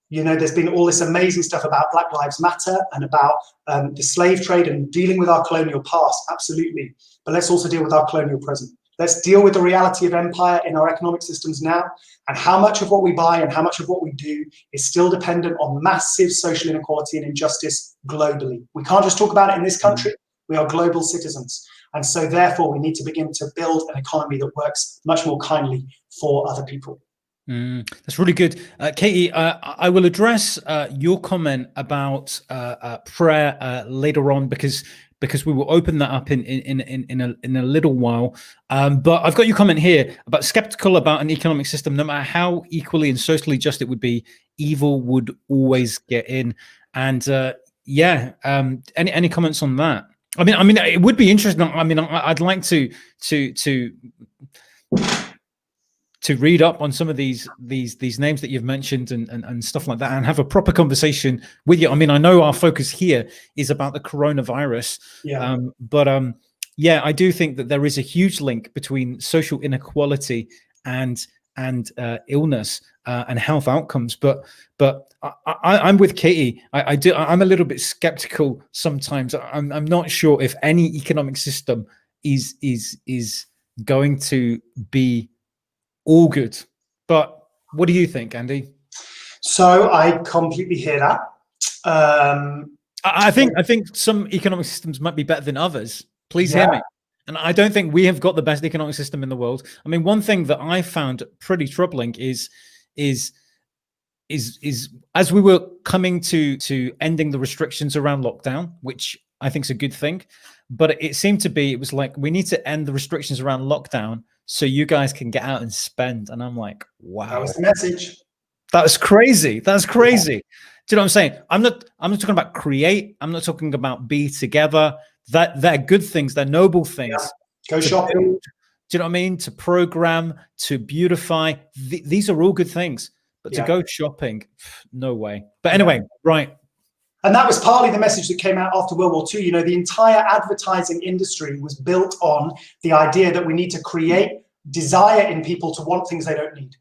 You know, there's been all this amazing stuff about Black Lives Matter and about the slave trade and dealing with our colonial past, absolutely. But let's also deal with our colonial present. Let's deal with the reality of empire in our economic systems now, and how much of what we buy and how much of what we do is still dependent on massive social inequality and injustice globally. We can't just talk about it in this country. We are global citizens. And so therefore, we need to begin to build an economy that works much more kindly for other people. That's really good. Katie, I will address your comment about prayer later on, because we will open that up in a little while. But I've got your comment here about skeptical about an economic system. No matter how equally and socially just it would be, evil would always get in. And any comments on that? I mean, it would be interesting. I mean, I'd like to read up on some of these names that you've mentioned and stuff like that, and have a proper conversation with you. I mean, I know our focus here is about the coronavirus, but I do think that there is a huge link between social inequality and illness and health outcomes. But I'm with Katie. I'm a little bit skeptical sometimes. I'm not sure if any economic system is going to be all good. But what do you think, Andy? So I completely hear that. I think some economic systems might be better than others. Please hear me. And I don't think we have got the best economic system in the world. I mean, one thing that I found pretty troubling is as we were coming to ending the restrictions around lockdown, which I think is a good thing, but it was like, we need to end the restrictions around lockdown so you guys can get out and spend. And I'm like, wow, That was the message. that was crazy. That's crazy. Yeah. Do you know what I'm saying? I'm not talking about create. I'm not talking about be together. They're good things. They're noble things. Yeah. Go shopping. Build, do you know what I mean? To program, to beautify. These are all good things. But to go shopping, no way. But anyway, right. And that was partly the message that came out after World War II. You know, the entire advertising industry was built on the idea that we need to create desire in people to want things they don't need.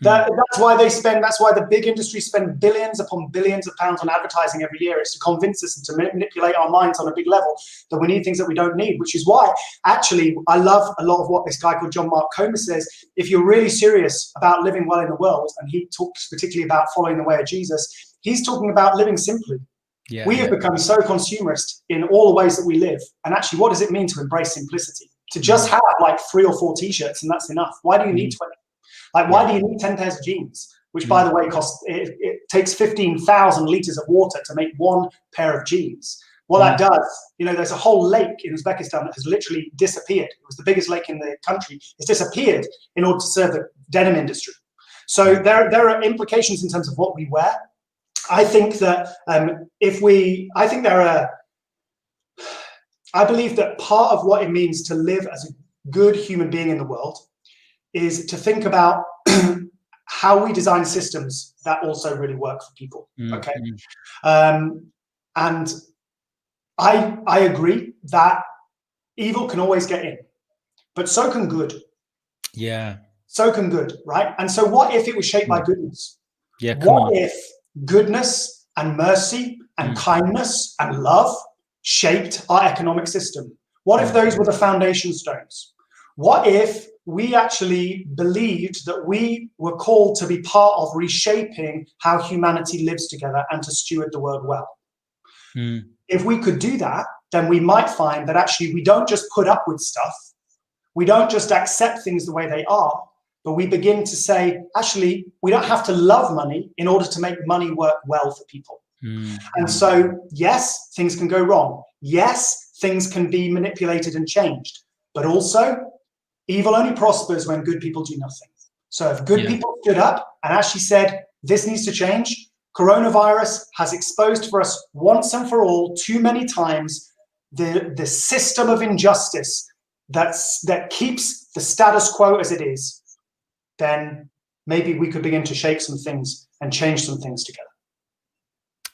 That's why that's why the big industries spend billions upon billions of pounds on advertising every year. It's to convince us and to manipulate our minds on a big level that we need things that we don't need, which is why actually I love a lot of what this guy called John Mark Comer says. If you're really serious about living well in the world, and he talks particularly about following the way of Jesus, he's talking about living simply. Yeah, we have become so consumerist in all the ways that we live. And actually, what does it mean to embrace simplicity? To just have like 3 or 4 t-shirts and that's enough. Why do you need 20? Like, why do you need 10 pairs of jeans? Which, by the way, it takes 15,000 liters of water to make 1 pair of jeans. What that does, you know, there's a whole lake in Uzbekistan that has literally disappeared. It was the biggest lake in the country. It's disappeared in order to serve the denim industry. So there are implications in terms of what we wear. I think that I believe that part of what it means to live as a good human being in the world is to think about how we design systems that also really work for people. Okay. And I agree that evil can always get in, but so can good. Yeah. So can good, right? And so what if it was shaped by goodness? Yeah. What if goodness and mercy and kindness and love shaped our economic system? What if those were the foundation stones? What if we actually believed that we were called to be part of reshaping how humanity lives together and to steward the world well? If we could do that, then we might find that actually we don't just put up with stuff. We don't just accept things the way they are, but we begin to say, actually, we don't have to love money in order to make money work well for people. And so, yes, things can go wrong. Yes, things can be manipulated and changed, but also evil only prospers when good people do nothing. So if good people stood up and actually said, this needs to change, coronavirus has exposed for us once and for all, too many times, the system of injustice that keeps the status quo as it is, then maybe we could begin to shake some things and change some things together.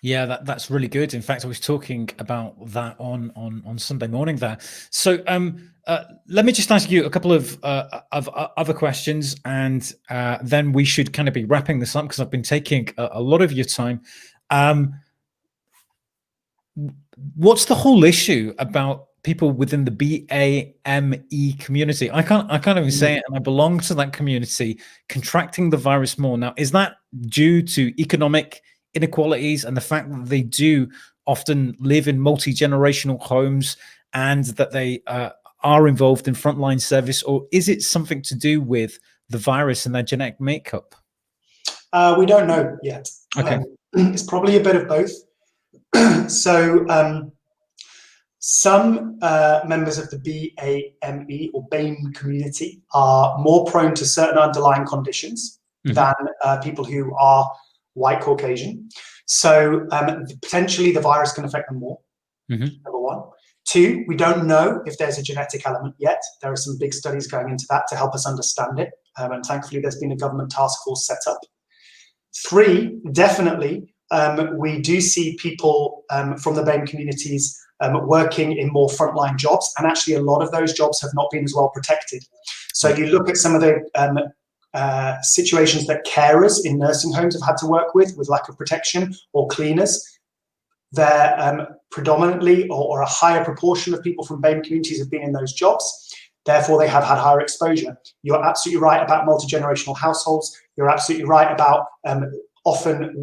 Yeah, that's really good. In fact, I was talking about that on Sunday morning there. So let me just ask you a couple of other questions, and then we should kind of be wrapping this up because I've been taking a lot of your time. What's the whole issue about people within the BAME community? I can't even say it, and I belong to that community, contracting the virus more. Now, is that due to economic inequalities and the fact that they do often live in multi-generational homes and that they are involved in frontline service, or is it something to do with the virus and their genetic makeup? We don't know yet. Okay. It's probably a bit of both. So some members of the BAME or BAME community are more prone to certain underlying conditions than people who are white Caucasian. So potentially the virus can affect them more, number one. 2, we don't know if there's a genetic element yet. There are some big studies going into that to help us understand it. And thankfully there's been a government task force set up. 3, definitely, we do see people from the BAME communities working in more frontline jobs. And actually a lot of those jobs have not been as well protected. So you look at some of the situations that carers in nursing homes have had to work with lack of protection, or cleaners. They're predominantly or a higher proportion of people from BAME communities have been in those jobs. Therefore, they have had higher exposure. You're absolutely right about multi-generational households. You're absolutely right about often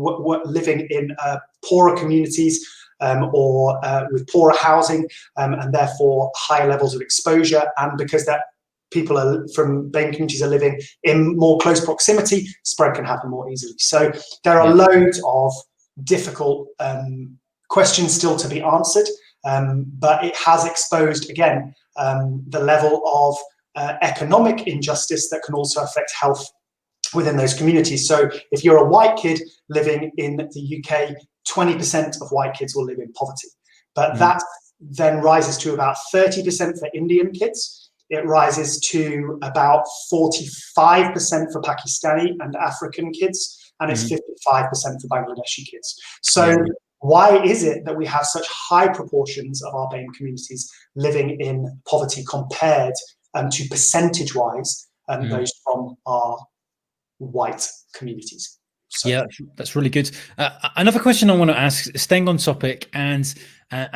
living in poorer communities or with poorer housing, and therefore higher levels of exposure. And because that people are from BAME communities are living in more close proximity, spread can happen more easily. So there are loads of difficult questions still to be answered, but it has exposed, again, the level of economic injustice that can also affect health within those communities. So if you're a white kid living in the UK, 20% of white kids will live in poverty. But that then rises to about 30% for Indian kids. It rises to about 45% for Pakistani and African kids, and it's 55% for Bangladeshi kids. So why is it that we have such high proportions of our BAME communities living in poverty compared to percentage-wise those from our white communities? So. Yeah, that's really good. Another question I want to ask, staying on topic, and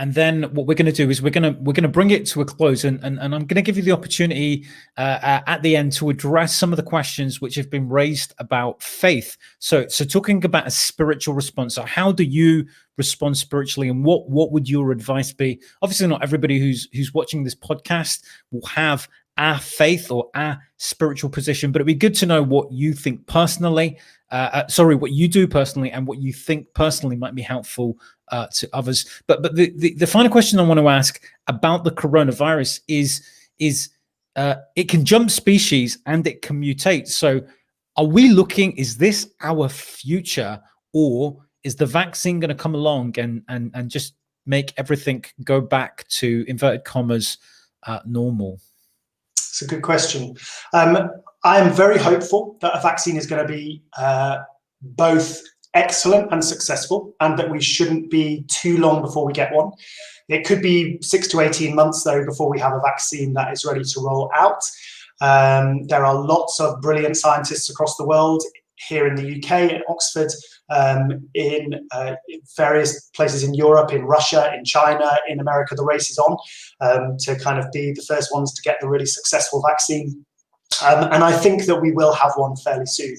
then what we're going to do is we're going to bring it to a close, and I'm going to give you the opportunity at the end to address some of the questions which have been raised about faith. So talking about a spiritual response. So how do you respond spiritually, and what would your advice be? Obviously, not everybody who's watching this podcast will have our faith or our spiritual position, but it'd be good to know what you think personally. What you do personally, and what you think personally might be helpful to others. But the final question I want to ask about the coronavirus is it can jump species and it can mutate. So are we looking? Is this our future, or is the vaccine going to come along and just make everything go back to, inverted commas, normal? It's a good question. I am very hopeful that a vaccine is going to be both excellent and successful, and that we shouldn't be too long before we get one. It could be 6 to 18 months, though, before we have a vaccine that is ready to roll out. There are lots of brilliant scientists across the world, here in the UK, in Oxford, in various places in Europe, in Russia, in China, in America. The race is on to kind of be the first ones to get the really successful vaccine. And I think that we will have one fairly soon.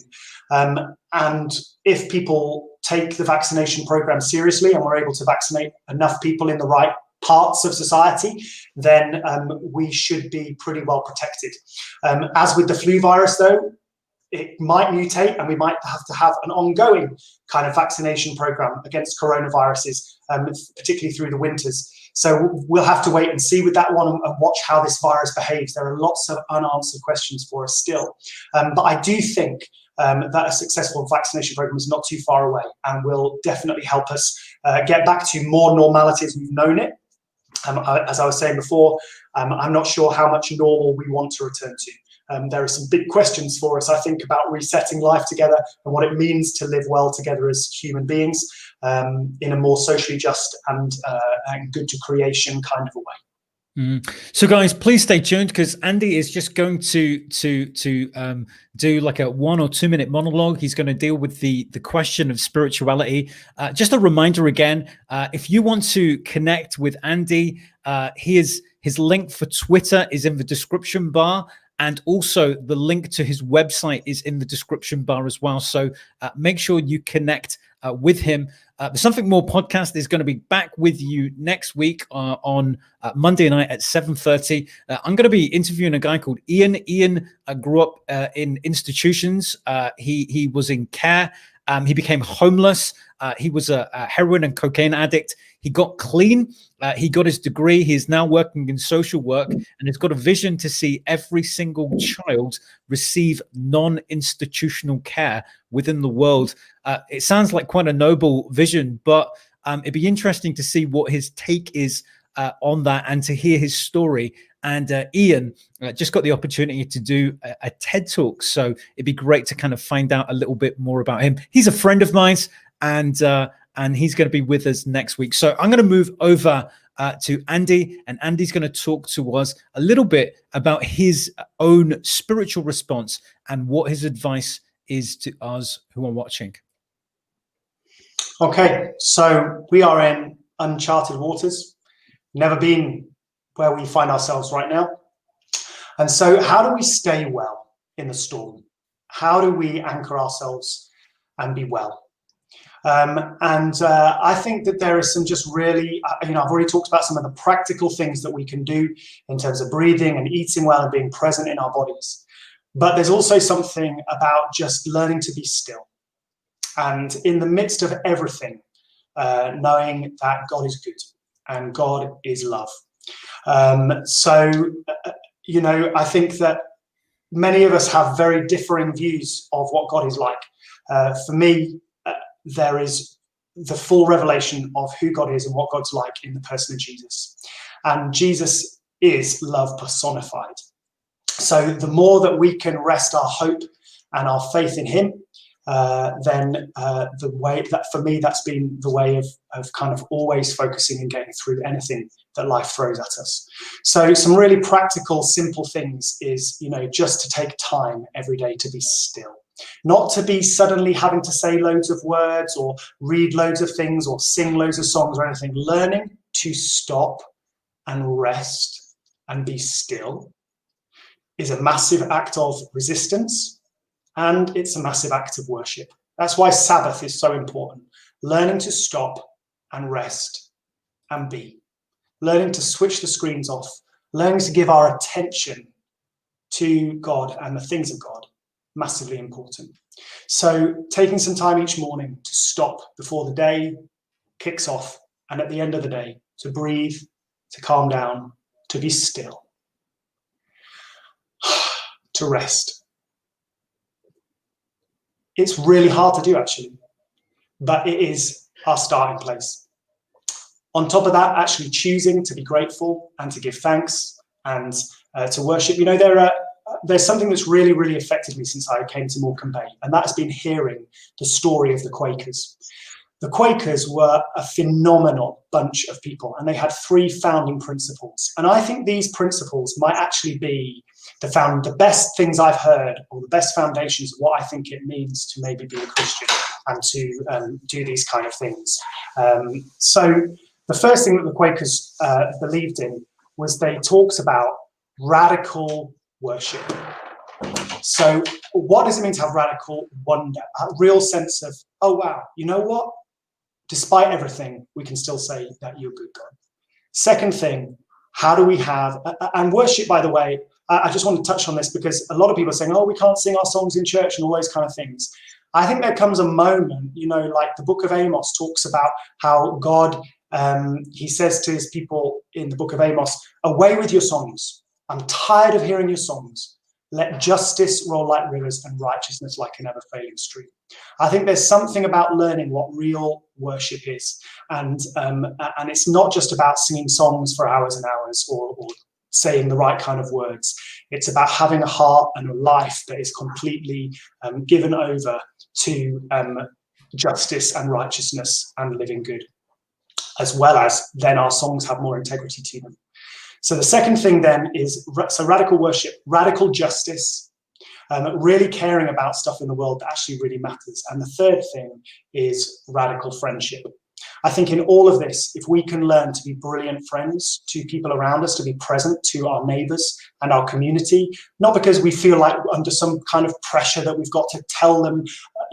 And if people take the vaccination program seriously, and we're able to vaccinate enough people in the right parts of society, then we should be pretty well protected. As with the flu virus, though, it might mutate, and we might have to have an ongoing kind of vaccination program against coronaviruses, particularly through the winters. So we'll have to wait and see with that one, and watch how this virus behaves. There are lots of unanswered questions for us still. But I do think that a successful vaccination program is not too far away, and will definitely help us get back to more normality as we've known it. As I was saying before, I'm not sure how much normal we want to return to. There are some big questions for us, I think, about resetting life together and what it means to live well together as human beings in a more socially just and good to creation kind of a way. So guys, please stay tuned, because Andy is just going to do like a 1 or 2 minute monologue. He's going to deal with the question of spirituality. Just a reminder again, if you want to connect with Andy, his link for Twitter is in the description bar. And also the link to his website is in the description bar as well. So make sure you connect with him. The Something More podcast is going to be back with you next week on Monday night at 7:30. I'm going to be interviewing a guy called Ian. Ian grew up in institutions. He was in care. He became homeless. He was a heroin and cocaine addict. He got clean. He got his degree. He is now working in social work, and has got a vision to see every single child receive non-institutional care within the world. It sounds like quite a noble vision, but it'd be interesting to see what his take is on that, and to hear his story. And Ian just got the opportunity to do a TED Talk. So it'd be great to kind of find out a little bit more about him. He's a friend of mine, and he's going to be with us next week. So I'm going to move over to Andy, and Andy's going to talk to us a little bit about his own spiritual response and what his advice is to us who are watching. Okay, so we are in uncharted waters. Never been where we find ourselves right now. And so how do we stay well in the storm? How do we anchor ourselves and be well? I think that there is some just really, I've already talked about some of the practical things that we can do in terms of breathing and eating well and being present in our bodies. But there's also something about just learning to be still. And in the midst of everything, knowing that God is good and God is love. I think that many of us have very differing views of what God is like. For me, there is the full revelation of who God is and what God's like in the person of Jesus. And Jesus is love personified. So the more that we can rest our hope and our faith in him, then the way that, for me, that's been the way of kind of always focusing and getting through anything that life throws at us. So some really practical, simple things is, just to take time every day to be still. Not to be suddenly having to say loads of words or read loads of things or sing loads of songs or anything. Learning to stop and rest and be still is a massive act of resistance, and it's a massive act of worship. That's why Sabbath is so important. Learning to stop and rest and be. Learning to switch the screens off. Learning to give our attention to God and the things of God. Massively important. So taking some time each morning to stop before the day kicks off, and at the end of the day to breathe, to calm down, to be still, to rest. It's really hard to do, actually, but it is our starting place. On top of that, actually choosing to be grateful and to give thanks and to worship. There's something that's really, really affected me since I came to Morecambe Bay, and that has been hearing the story of the Quakers. The Quakers were a phenomenal bunch of people, and they had 3 founding principles. And I think these principles might actually be the best things I've heard, or the best foundations of what I think it means to maybe be a Christian and to do these kind of things. So the first thing that the Quakers believed in was they talked about radical worship. So what does it mean to have radical wonder? A real sense of, oh, wow, you know what? Despite everything, we can still say that you're good, God. Second thing, how do we have, and worship, by the way, I just want to touch on this because a lot of people are saying, oh, we can't sing our songs in church and all those kind of things. I think there comes a moment, like the book of Amos talks about how God, he says to his people in the book of Amos, away with your songs. I'm tired of hearing your songs. Let justice roll like rivers and righteousness like an ever-failing stream. I think there's something about learning what real worship is. And it's not just about singing songs for hours and hours or saying the right kind of words. It's about having a heart and a life that is completely given over to justice and righteousness and living good, as well as then our songs have more integrity to them. So the second thing then is, radical worship, radical justice, really caring about stuff in the world that actually really matters. And the third thing is radical friendship. I think in all of this, if we can learn to be brilliant friends to people around us, to be present to our neighbours and our community, not because we feel like under some kind of pressure that we've got to tell them,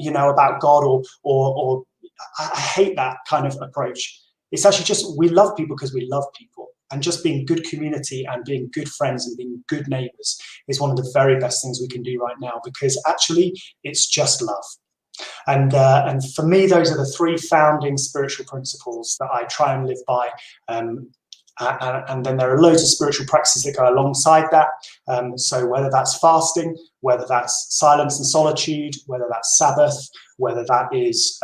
about God or I hate that kind of approach. It's actually just, we love people because we love people. And just being good community and being good friends and being good neighbours is one of the very best things we can do right now, because actually it's just love. And for me, those are the 3 founding spiritual principles that I try and live by. And then there are loads of spiritual practices that go alongside that. So whether that's fasting, whether that's silence and solitude, whether that's Sabbath, whether that is,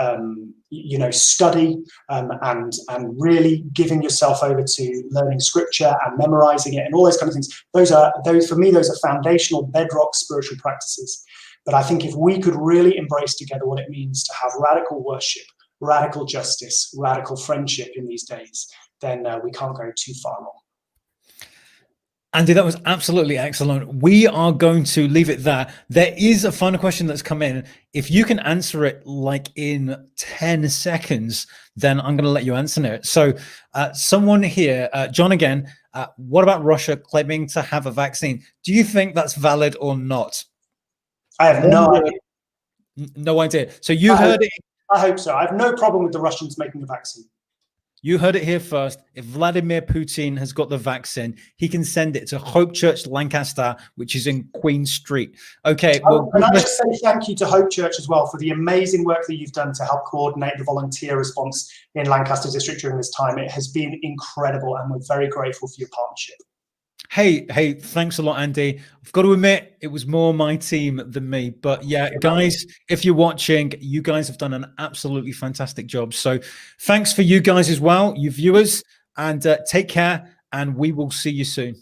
study and really giving yourself over to learning scripture and memorizing it and all those kind of things. Those for me, those are foundational bedrock spiritual practices. But I think if we could really embrace together what it means to have radical worship, radical justice, radical friendship in these days, then we can't go too far wrong. Andy, that was absolutely excellent. We are going to leave it there. There is a final question that's come in. If you can answer it like in 10 seconds, then I'm going to let you answer it. So someone here, John again, what about Russia claiming to have a vaccine? Do you think that's valid or not? I have no idea. No idea. So you heard it. I hope so. I have no problem with the Russians making a vaccine. You heard it here first. If Vladimir Putin has got the vaccine, he can send it to Hope Church Lancaster, which is in Queen Street. Okay. Well, and I just say thank you to Hope Church as well for the amazing work that you've done to help coordinate the volunteer response in Lancaster District during this time. It has been incredible, and we're very grateful for your partnership. Hey, thanks a lot, Andy. I've got to admit, it was more my team than me. But yeah, guys, if you're watching, you guys have done an absolutely fantastic job. So thanks for you guys as well, you viewers, and take care, and we will see you soon.